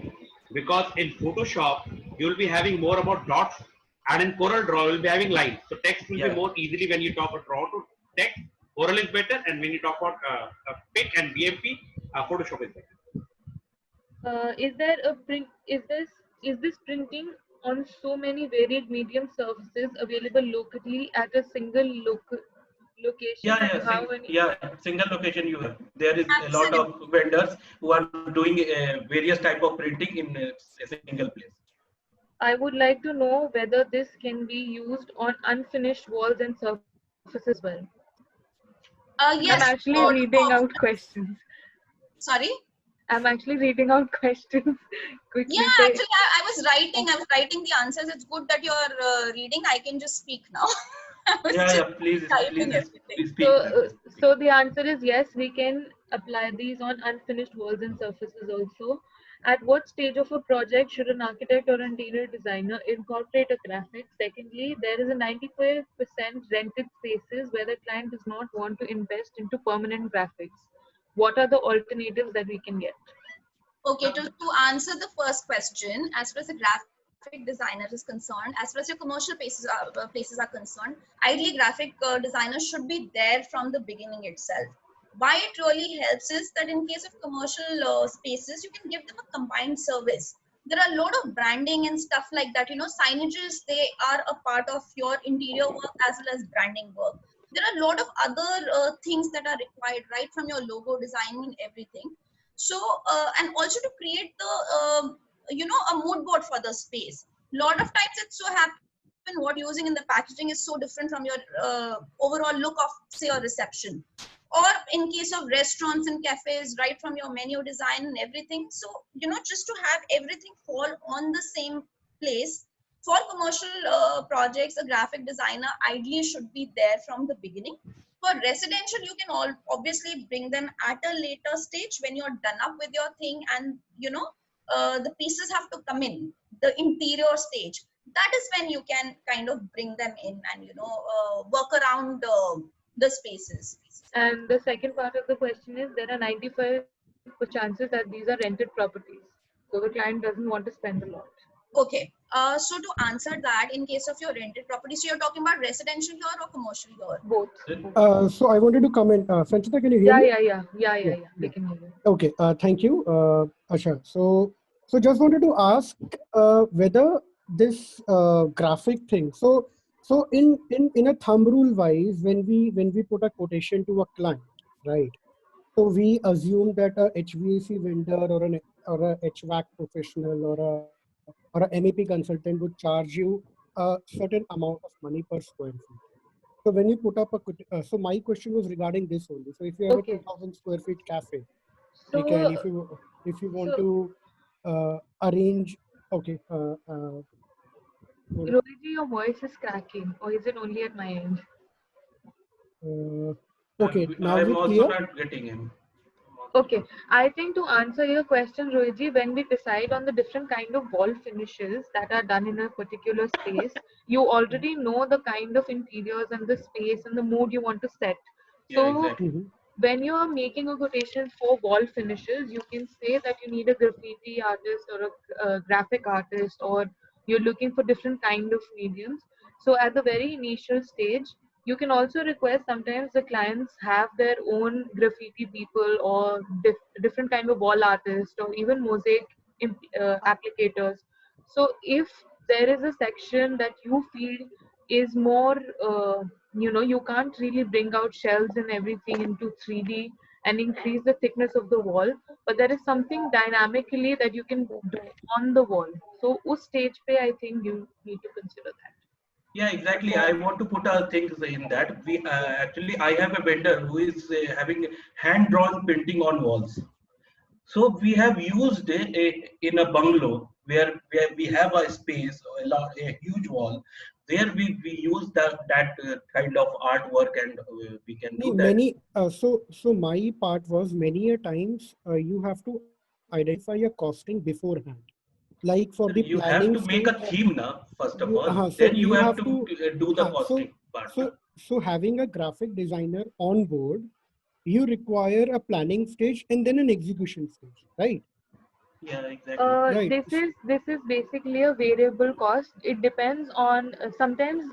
Because in Photoshop, you will be having more about dots, and in CorelDRAW, you will be having lines. So text will be more easily when you talk about draw to text. Corel is better, and when you talk about PIC and BMP, Photoshop is better. Is there a print? Is this printing on so many varied medium surfaces available locally at a single location? Single location you have. There is a lot of vendors who are doing various type of printing in a single place. I would like to know whether this can be used on unfinished walls and surfaces as well. Yes. I'm actually reading out questions. Sorry? I'm actually reading out questions. Quickly actually, I was writing the answers. It's good that you're reading. I can just speak now. Please speak. So the answer is yes, we can apply these on unfinished walls and surfaces also. At what stage of a project should an architect or interior designer incorporate a graphic? Secondly, there is a 95% rented spaces where the client does not want to invest into permanent graphics. What are the alternatives that we can get? Okay, to answer the first question, as far as the graphic designer is concerned, as far as your commercial places are concerned, ideally graphic designers should be there from the beginning itself. Why it really helps is that in case of commercial spaces, you can give them a combined service. There are a lot of branding and stuff like that. Signages, they are a part of your interior work as well as branding work. There are a lot of other things that are required, right from your logo design and everything. So, and also to create the, a mood board for the space. Lot of times it's so happen what you're using in the packaging is so different from your overall look of, say, a reception. Or in case of restaurants and cafes, right from your menu design and everything. So, just to have everything fall on the same place. For commercial projects, a graphic designer ideally should be there from the beginning. For residential, you can obviously bring them at a later stage when you're done up with your thing and, the pieces have to come in, the interior stage. That is when you can kind of bring them in and, work around the spaces. And the second part of the question is there are 95% chances that these are rented properties. So the client doesn't want to spend a lot. Okay. So to answer that, in case of your rented property, so you're talking about residential here or commercial here? Both. So I wanted to comment. Sanchita, can you hear me? Yeah. We can hear you. Okay. Thank you, Asha. So just wanted to ask whether this graphic thing. So in a thumb rule wise, when we put a quotation to a client, right? So we assume that a HVAC vendor or a HVAC professional or a MEP consultant would charge you a certain amount of money per square feet. So when you put up so my question was regarding this only. So if you have a 2,000 square feet cafe, So, Okay, and if you want so to arrange, okay, Rohit ji, your voice is cracking, or is it only at my end? okay, now is I'm it also clear? not getting him. Okay, I think to answer your question, Rohit, when we decide on the different kind of wall finishes that are done in a particular space, you already know the kind of interiors and the space and the mood you want to set. Yeah, So exactly. when you are making a quotation for wall finishes, you can say that you need a graffiti artist or a graphic artist, or you're looking for different kind of mediums. So at the very initial stage, you can also request, sometimes the clients have their own graffiti people or different kind of wall artists or even mosaic applicators. So if there is a section that you feel is more you can't really bring out shells and everything into 3D and increase the thickness of the wall, but there is something dynamically that you can do on the wall. So us stage pe I think you need to consider that. Yeah, exactly. I want to put things in that. We actually, I have a vendor who is having hand-drawn painting on walls. So we have used in a bungalow where we have a space, a huge wall. There we use that kind of artwork, and we can do that. Many so my part was many a times you have to identify a costing beforehand, like for the You have planning to make stage. a theme now, first of all. So Then you you have have to to do the so costing part. so having a graphic designer on board, you require a planning stage and then an execution stage, right? Yeah, exactly. Right. This is basically a variable cost. It depends on sometimes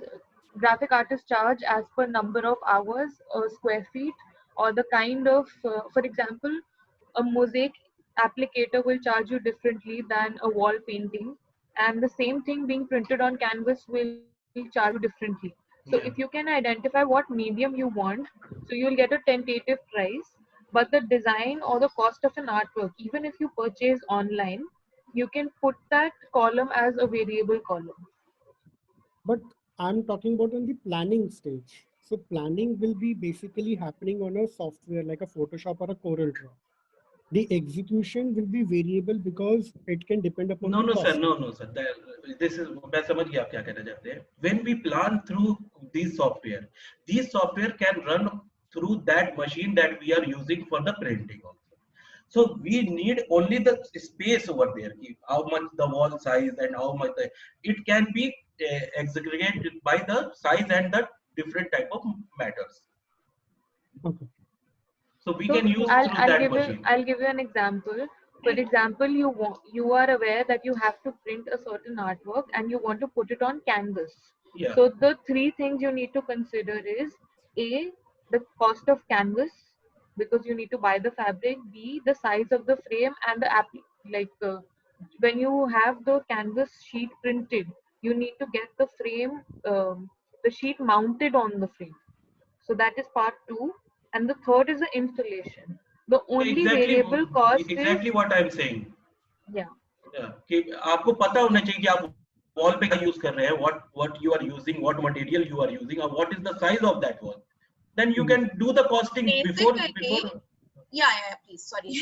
graphic artists charge as per number of hours or square feet or the kind of for example, a mosaic applicator will charge you differently than a wall painting, and the same thing being printed on canvas will charge you differently. So if Yeah. you can identify what medium you want, so you'll get a tentative price, but the design or the cost of an artwork, even if you purchase online, you can put that column as a variable column. But I'm talking about on the planning stage. So planning will be basically happening on a software like a Photoshop or a Corel Draw. The execution will be variable because it can depend upon No, the no, sir. costing. No, no, sir. This is मैं समझ गया आप क्या कहना चाहते हैं. When we plan through these software can run through that machine that we are using for the printing also. So we need only the space over there. How much the wall size and how much it can be exaggerated by the size and the different type of matters. Okay. So we So can use through I'll that give you machine. I'll give you an example. For example, you are aware that you have to print a certain artwork and you want to put it on canvas. Yeah. So the three things you need to consider is A, the cost of canvas, because you need to buy the fabric. B, the size of the frame and the when you have the canvas sheet printed, you need to get the frame, the sheet mounted on the frame. So that is part two. And the third is the installation. The only variable cost is, Exactly what I'm saying. yeah. कि आपको पता होना चाहिए कि आप wall पे क्या use कर रहे हैं, what you are using, what material you are using, or what is the size of that wall. Then you can do the costing before. Basically, yeah, please, sorry.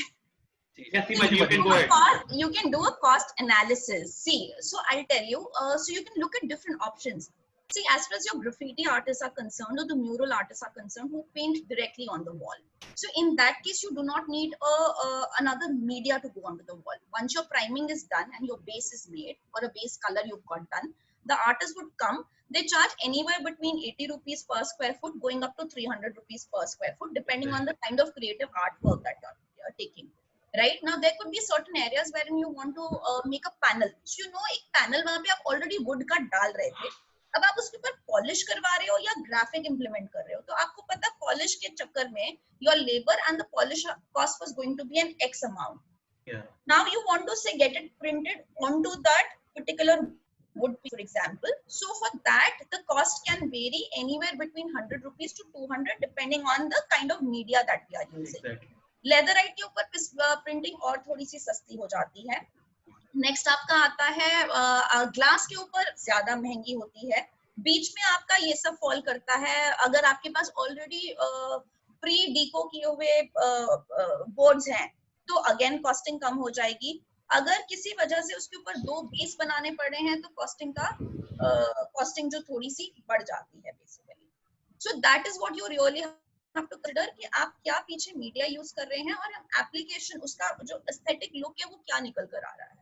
Yes, So Seema, you can go ahead. you can do a cost analysis. See, so I'll tell you, so you can look at different options. See, as far as your graffiti artists are concerned or the mural artists are concerned who paint directly on the wall. So in that case, you do not need another media to go onto the wall. Once your priming is done and your base is made or a base color you've got done, the artist would come. They charge anywhere between 80 rupees per square foot going up to 300 rupees per square foot, depending on the kind of creative artwork that you're taking. Right now there could be certain areas wherein you want to make a panel. So you know, एक panel वहाँ पे आप already wood का डाल रहे थे, अब आप उसके ऊपर polish करवा रहे हो या graphic implement कर रहे हो, तो आपको पता polish के चक्कर में your labor and the polish cost was going to be an X amount. Yeah. Now you want to say get it printed onto that particular wood piece, for example. So for that the cost can vary anywhere between 100 rupees to 200 depending on the kind of media that we are using. Exactly. Leatherette के ऊपर printing और थोड़ी सी सस्ती हो जाती है. Next आपका आता है ग्लास के ऊपर ज्यादा महंगी होती है. बीच में आपका ये सब फॉल करता है अगर आपके पास ऑलरेडी प्री डीको किए हुए बोर्ड्स हैं, तो अगेन कॉस्टिंग कम हो जाएगी। अगर किसी वजह से उसके ऊपर 2 बेस बनाने पड़े हैं तो कॉस्टिंग जो थोड़ी सी बढ़ जाती है basically. So that is what you really have to consider कि आप क्या पीछे मीडिया यूज कर रहे हैं और एप्लीकेशन उसका जो एस्थेटिक लुक है वो क्या निकल कर आ रहा है।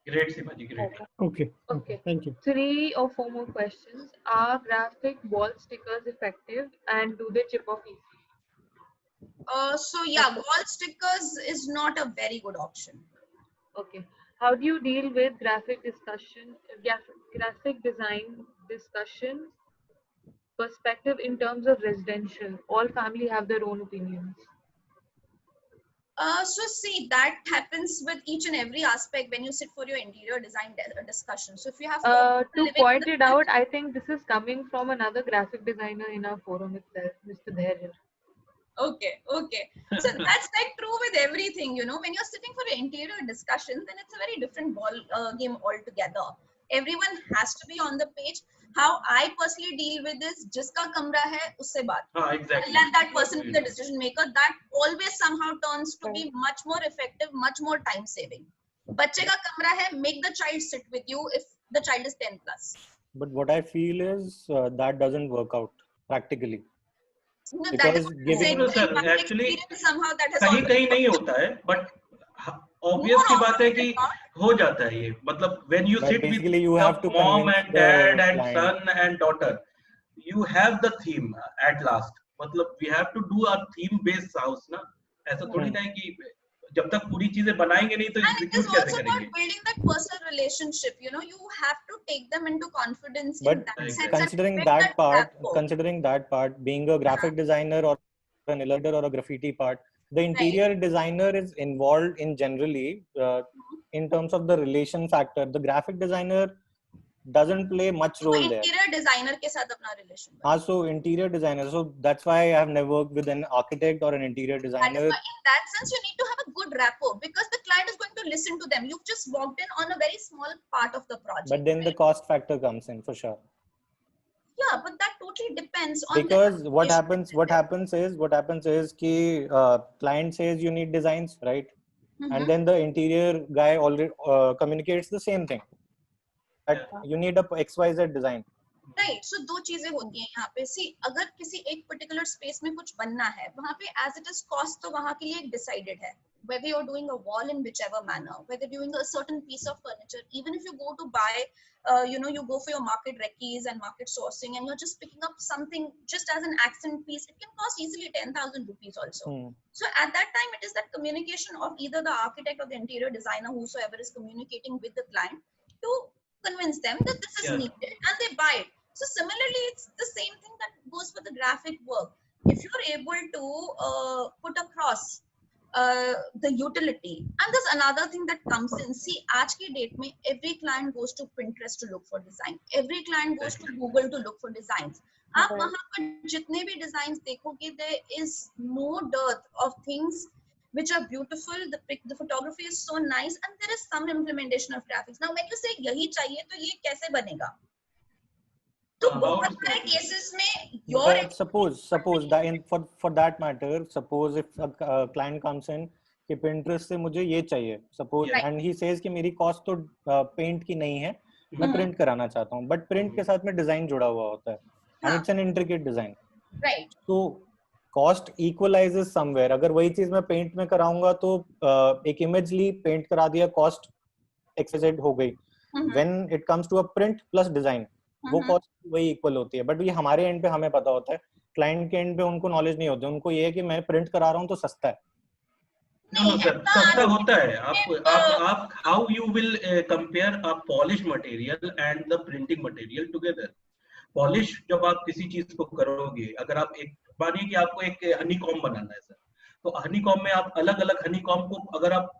Great, Simaji, great. Okay. Okay. Thank you. 3 or 4 more questions. Are graphic wall stickers effective and do they chip off easily? So yeah, wall stickers is not a very good option. Okay. How do you deal with graphic design discussions perspective in terms of residential? All family have their own opinions. So see, that happens with each and every aspect when you sit for your interior design discussion. So if you have to point it out, I think this is coming from another graphic designer in our forum itself, Mr. Dharya. Okay. So that's like true with everything, you know. When you're sitting for an interior discussion, then it's a very different ball game altogether. Everyone has to be on the page. How I personally deal with this, जिसका कमरा है उससे बात. Exactly. Let that person be the decision maker. That always somehow turns to be much more effective, much more time saving. बच्चे का कमरा है, make the child sit with you if the child is 10 plus. But what I feel is that doesn't work out practically. No, Because giving No, sir, actually somehow that has कहीं नहीं होता है, but obvious की बात है कि हो जाता है ये, मतलब when you sit with you have to mom and convince dad the and client. son and daughter, you have the theme at last. मतलब we have to do a theme based house ना, ऐसा थोड़ी ना है कि जब तक पूरी चीजें बनाएंगे नहीं तो execute कैसे करेंगे? about building that personal relationship, you know, you have to take them into confidence. But in that sense considering and that part, rapport. being a graphic designer or an illustrator or a graffiti part, the interior designer is involved in generally in terms of the relation factor. The graphic designer doesn't play much role there. Interior designer के साथ अपना relation. So interior designer. So that's why I have never worked with an architect or an interior designer. In that sense, you need to have a good rapport because the client is going to listen to them. You've just walked in on a very small part of the project. But then the cost factor comes in for sure. Yeah, but that totally depends on because what happens is ki client says you need designs, right? And then the interior guy already communicates the same thing, that you need a XYZ design. Right. So दो चीजें होती हैं यहाँ पे. See, अगर किसी एक particular space में कुछ बनना है, वहाँ पे as it is cost तो वहाँ के लिए एक decided है. Whether you're doing a wall in whichever manner, whether you're doing a certain piece of furniture, even if you go to buy, you go for your market recce's and market sourcing, and you're just picking up something just as an accent piece, it can cost easily 10,000 rupees also. So at that time, it is that communication of either the architect or the interior designer, whosoever is communicating with the client, to convince them that this is needed, and they buy it. So similarly, it's the same thing that goes for the graphic work. If you're able to put across the utility, and there's another thing that comes in. See, आज की date में every client goes to Pinterest to look for design. Every client goes to Google to look for designs. आप वहाँ पर जितने भी designs देखोगे, there is no dearth of things which are beautiful. The photography is so nice, and there is some implementation of graphics. Now, when you say यही चाहिए, तो ये कैसे बनेगा? तो बहुत सारे cases में suppose that for that matter, suppose if a client comes in कि Pinterest से मुझे ये चाहिए, suppose and he says कि मेरी cost तो paint की नहीं है, मैं print कराना चाहता हूँ, but print के साथ में design जुड़ा हुआ होता है, and it's an intricate design. Right. So cost equalizes somewhere. अगर वही चीज मैं paint में कराऊंगा तो एक imagely paint करा दिया, cost XYZ हो गई. When it comes to a print plus design, वो कॉस्ट वही इक्वल होती है. बट ये हमारे एंड पे हमें पता होता है, क्लाइंट के एंड पे उनको नॉलेज नहीं होती. उनको ये है कि मैं प्रिंट करा रहा हूँ तो सस्ता है. No, sir, सस्ता होता है. आप how you will compare a polished material and the printing material together. Polish जब आप किसी चीज को करोगे, अगर आप एक मानिए कि आपको एक हनीकॉम बनाना है सर, तो हनीकॉम में आप अलग अलग हनीकॉम को अगर आप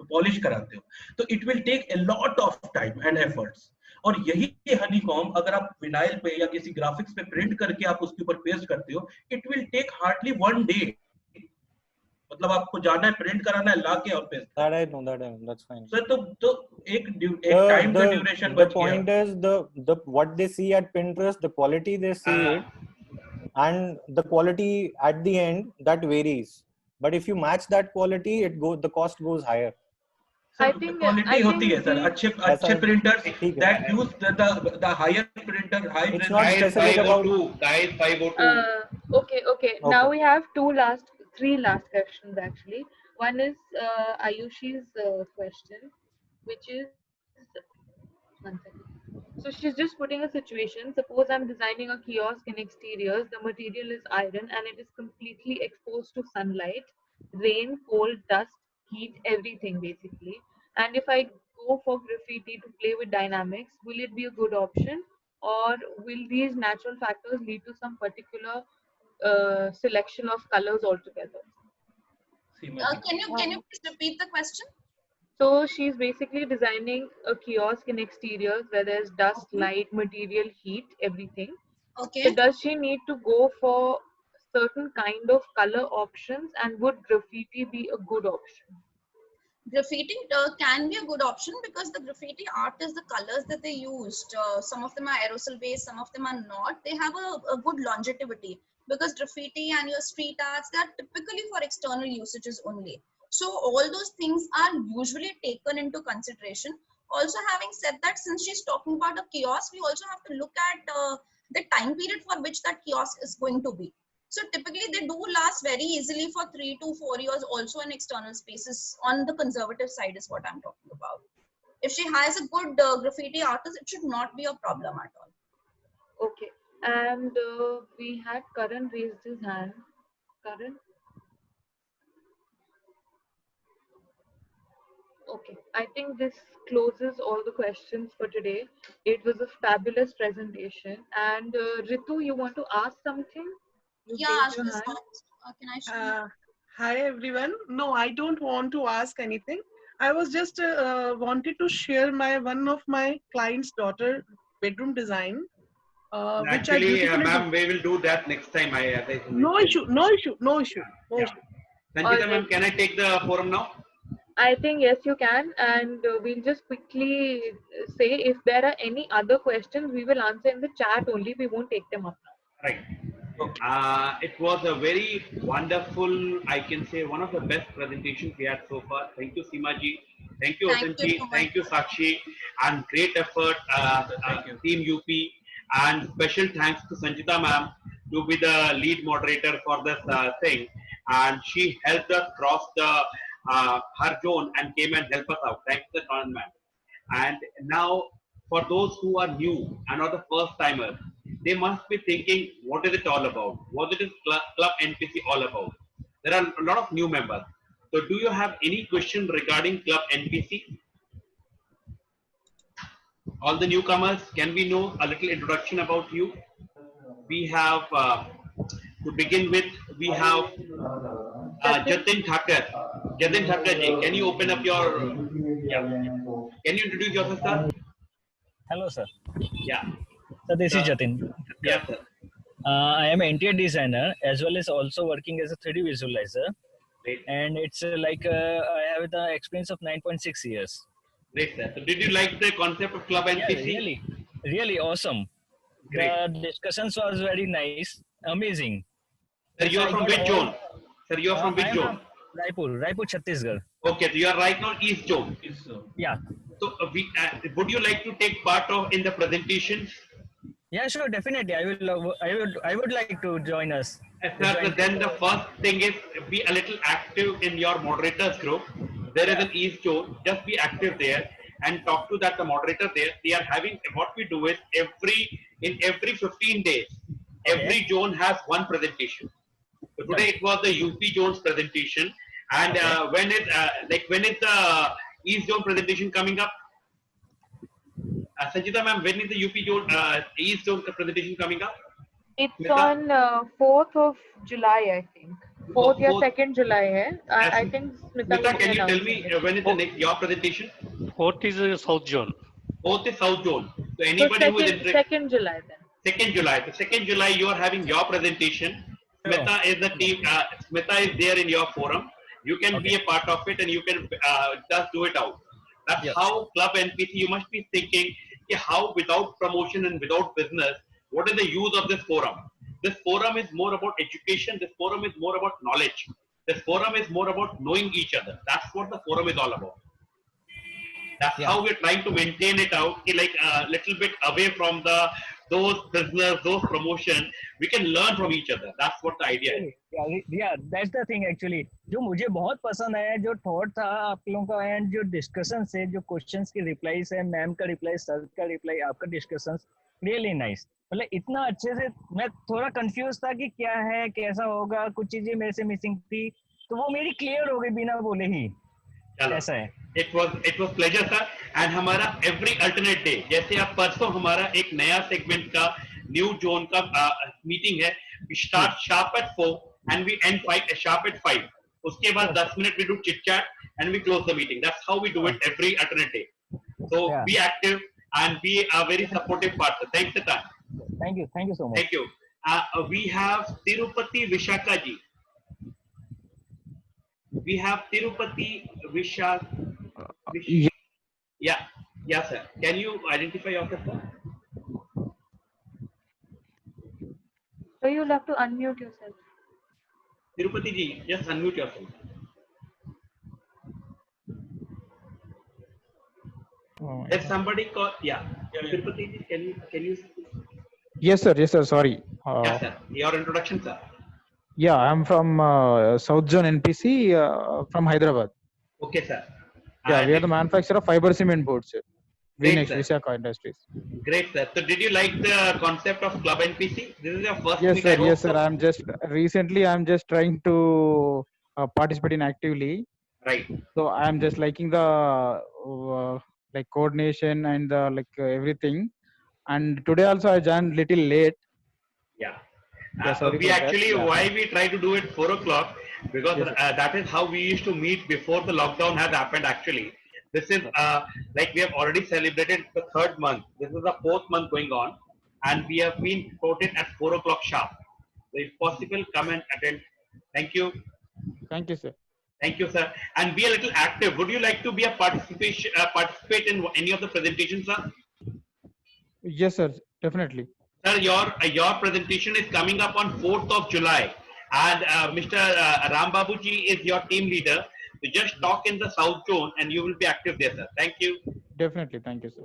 पॉलिश कराते हो तो it will take a lot of time and efforts. और यही हनीकॉम अगर आप विनाइल पे या किसी ग्राफिक्स पे प्रिंट करके आप उसके ऊपर पेस्ट करते हो, it will take hardly 1 day. मतलब आपको जाना है, प्रिंट कराना है, लाके और paste. That I know, that's fine. Sir तो एक टाइम का ड्यूरेशन बच गया. The point is the what they see at Pinterest, the quality they see it, and the quality at the end that varies. but if you match that quality, the cost goes higher. I think quality होती है sir, अच्छे printers that use the higher printer, high It's print. not specific about Guys, 502. Okay. Now we have three last questions actually. One is Ayushi's question, which is, one second. So she's just putting a situation. Suppose I'm designing a kiosk in exteriors. The material is iron and it is completely exposed to sunlight, rain, cold, dust, heat, everything basically. And if I go for graffiti to play with dynamics, will it be a good option? Or will these natural factors lead to some particular selection of colors altogether? Can you please repeat the question? So she's basically designing a kiosk in exteriors where there's dust, light, material, heat, everything. Okay. So does she need to go for certain kind of color options, and would graffiti be a good option? Graffiti can be a good option because the graffiti art is the colors that they used. Some of them are aerosol based, some of them are not. They have a good longevity because graffiti and your street arts, they are typically for external usages only. So all those things are usually taken into consideration. Also, having said that, since she's talking about a kiosk, we also have to look at the time period for which that kiosk is going to be. So typically they do last very easily for 3 to 4 years also in external spaces. On the conservative side is what I'm talking about. If she has a good graffiti artist, it should not be a problem at all. Okay. And we had Karan raised his hand. Karan? Okay, I think this closes all the questions for today. It was a fabulous presentation. And Ritu, you want to ask something? Yeah, can I show hi everyone. No, I don't want to ask anything. I was just wanted to share one of my client's daughter bedroom design. Actually, ma'am, we will do that next time. No issue. Sanjita ma'am, can I take the forum now? I think yes, you can. And we'll just quickly say if there are any other questions, we will answer in the chat only. We won't take them up now. Right. It was a very wonderful, I can say, one of the best presentations we had so far. Thank you, Seema ji. Thank you, Asanji. Thank you, Sakshi. And great effort, Team UP. And special thanks to Sanjita ma'am to be the lead moderator for this thing. And she helped us cross the her zone and came and helped us out. Thanks to the ma'am. And now, for those who are new and are the first timers, they must be thinking, what is it all about? What is Club NPC all about? There are a lot of new members. So do you have any question regarding Club NPC? All the newcomers, can we know a little introduction about you? We have, to begin with, we have Jatin Thakur. Jatin Thakur ji, can you open up your, can you introduce yourself, sir? Hello, sir. Yeah. So this is Jatin. Yes, sir. I am an interior designer as well as also working as a 3D visualizer. Great. And it's I have the experience of 9.6 years. Great, sir. So did you like the concept of Club NPC? Yeah, really awesome. Great. The discussions was very nice, amazing. Sir, you are from which zone? Sir, you are from which zone? Raipur, Chhattisgarh. Okay, so you are right now East Zone. Yeah. So would you like to take part in the presentation? Yeah, sure, definitely. I would like to join us. Sir, then the first thing is be a little active in your moderators group. There is an East Zone. Just be active there and talk to the moderator there. They are having, what we do is in every 15 days, every zone has one presentation. So today it was the UP zone's presentation. And when is the East Zone presentation coming up? Sanjita ma'am, when is the UP Zone East Zone presentation coming up? It's Smita? on 4th of July, I think. 4th or 2nd July. I think Smita, can you tell me when is the next your presentation? 4th is South Zone. 4th is South Zone. So anybody who is interested. 2nd July then. 2nd July. So 2nd July you are having your presentation. Smita is the team. Smita is there in your forum. You can be a part of it and you can just do it out. That's how Club NPC, you must be thinking how without promotion and without business, what is the use of this forum? This forum is more about education. This forum is more about knowledge. This forum is more about knowing each other. That's what the forum is all about. That's how we're trying to maintain it out, like a little bit away from those business, those promotion. We can learn from each other. That's what the idea is. Yeah, that's the thing actually. जो मुझे बहुत पसंद आया, जो thought था आप लोगों का एंड जो डिस्कशन है, जो क्वेश्चंस की रिप्लाई है, मैम का रिप्लाई, सर का रिप्लाई, आपका डिस्कशन रियली नाइस. मतलब इतना अच्छे से, मैं थोड़ा कंफ्यूज था कि क्या है, कैसा होगा, कुछ चीजें मेरे से मिसिंग थी, तो वो मेरी क्लियर हो गई बिना बोले ही. ऐसा है. It was pleasure sir. And हमारा every alternate day, जैसे आप परसों हमारा एक नया सेगमेंट का न्यू जोन का मीटिंग है. We start sharp at 4 and we end sharp at 5. उसके बाद 10 minute we do chit chat and we close the meeting. That's how we do it every alternate day. So be active and be a very supportive partner. Thanks a ton. Thank you so much. Thank you. We have Tirupati Vishaka ji. We have Tirupati Vishaka. Yeah, sir. Can you identify yourself, sir? So you'll have to unmute yourself. Tirupati ji, just unmute yourself. If somebody call, Tirupati ji, can you? Yes, sir. Sorry. Yes, sir. Your introduction, sir. Yeah, I'm from South Zone NPC from Hyderabad. Okay, sir. Yeah, we are the manufacturer of fiber cement boards, sir. Great, Venus, Visakha Industries. Great, sir. So, did you like the concept of Club NPC? This is your first Yes, week, sir. I hope Yes, so. sir. I'm just trying to participate in actively. Right. So I'm just liking the like coordination and the everything. And today also I joined little late. Yeah. Sorry We for that. actually, Yeah. why we try to do it 4 o'clock, because Yes, that is how we used to meet before the lockdown has happened actually. This is like we have already celebrated the 3rd month. This is the 4th month going on, and we have been quoted at 4 o'clock sharp. So if possible, come and attend. Thank you. Thank you, sir. Thank you, sir. And be a little active. Would you like to be a participate in any of the presentations, sir? Yes, sir. Definitely. Sir, your presentation is coming up on 4th of July, and Mr. Rambabu ji is your team leader. So just talk in the South Zone, and you will be active there, sir. Thank you. Definitely. Thank you, sir.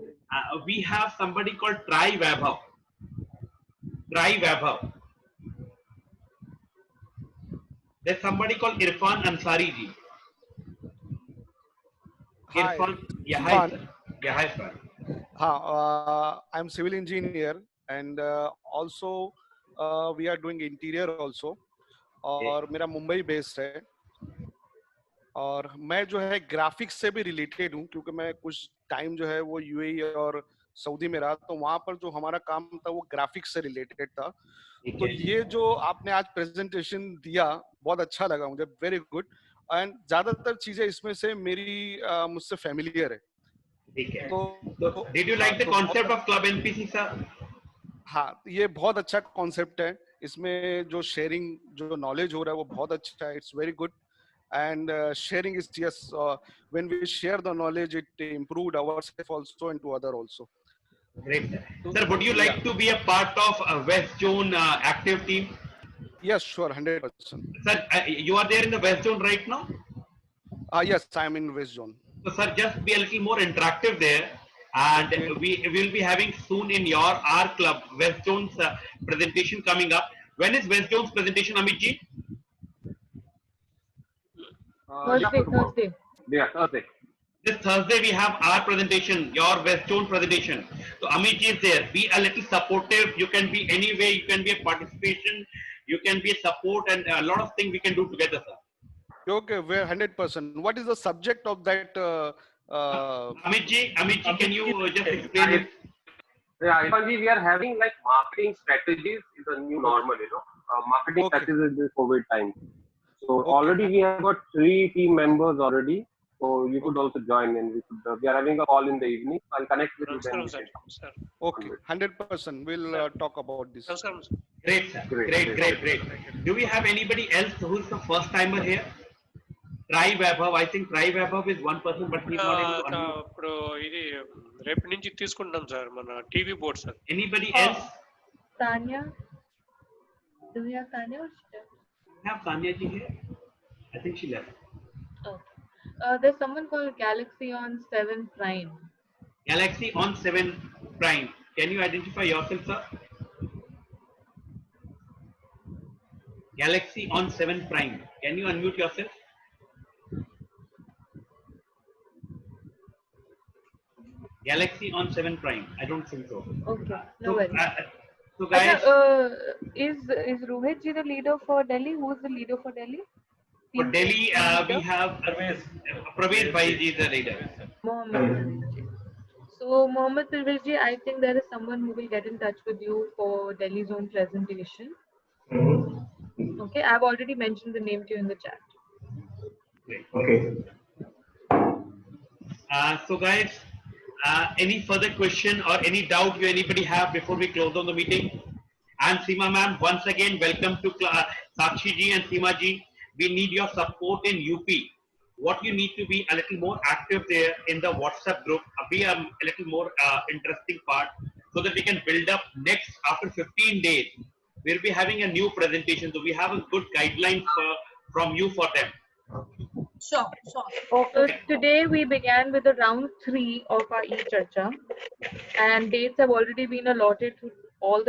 We have somebody called Try Vaibhav. Try Vaibhav. There's somebody called Irfan Ansari ji. Hi. Irfan. Yeah, hi, Irfan. sir. Yeah, hi, sir. I'm civil engineer and also we are doing interior also. और मेरा Mumbai based है और मैं जो है graphics से भी related हूँ क्योंकि मैं कुछ टाइम जो है वो यूएई और सऊदी में रहा तो वहाँ पर जो हमारा काम था वो ग्राफिक्स से रिलेटेड था. तो ये जो आपने आज प्रेजेंटेशन दिया बहुत अच्छा लगा मुझे, वेरी गुड. एंड ज्यादातर चीजें इसमें से मेरी मुझसे फैमिलियर है. ठीक है. तो did you like the concept of Club NPC, sir? हाँ, ये बहुत अच्छा कॉन्सेप्ट है. इसमें जो शेयरिंग जो नॉलेज हो रहा है वो बहुत अच्छा है. It's very good. And sharing is just when we share the knowledge, it improved ourselves also and to other also. Great, sir. Sir, would you like to be a part of a West Zone active team? Yes, sure, 100%. Sir, you are there in the West Zone right now? Yes, I am in West Zone. So, sir, just be a little more interactive there, and we will be having soon in our club West Zone's presentation coming up. When is West Zone's presentation, Amit ji? Thursday. Yeah, Thursday. This Thursday we have our presentation, your West Zone presentation. So Amit ji is there. Be a little supportive. You can be anywhere. You can be a participation. You can be a support, and a lot of things we can do together, sir. Okay, we're 100%. What is the subject of that? Amit ji, can you just explain it? Yeah, Irfan, we are having like marketing strategies is a new normal, marketing strategies in this COVID time. So already we have got 3 team members already. So you could also join and we are having a call in the evening. I'll connect with you then. Okay, 100%. We'll talk about this. Great, sir. Great. Do we have anybody else who is the first timer here? Try Vaibhav. I think Try Vaibhav is one person, but he's not able to unmute. ఇప్పుడు ఇది రేపు నుంచి తీసుకుంటాం sir మన TV board sir. Anybody else? Tanya. Do we have Tanya? We have Tanya ji here. I think she left. Okay. There's someone called Galaxy on 7 Prime. Galaxy on 7 Prime. Can you identify yourself, sir? Galaxy on 7 Prime. Can you unmute yourself? Galaxy on 7 Prime. I don't think so. Okay, no So, worries. so guys, Is Rohit ji the leader for Delhi? Who's the leader for Delhi? for Delhi, we have Pravesh Bhai is the leader. Mohammed. So Mohammed Parvez ji, I think there is someone who will get in touch with you for Delhi zone presentation. Okay, I've already mentioned the name to you in the chat. Okay. So guys, any further question or any doubt you anybody have before we close on the meeting? And Seema ma'am, once again, welcome to Sakshi ji and Seema ji. We need your support in UP. What you need to be a little more active there in the WhatsApp group, be a little more interesting part, so that we can build up next after 15 days. We'll be having a new presentation, so we have a good guideline from you for them. Sure. So today we began with the round 3 of our e-Charcha, and dates have already been allotted to all the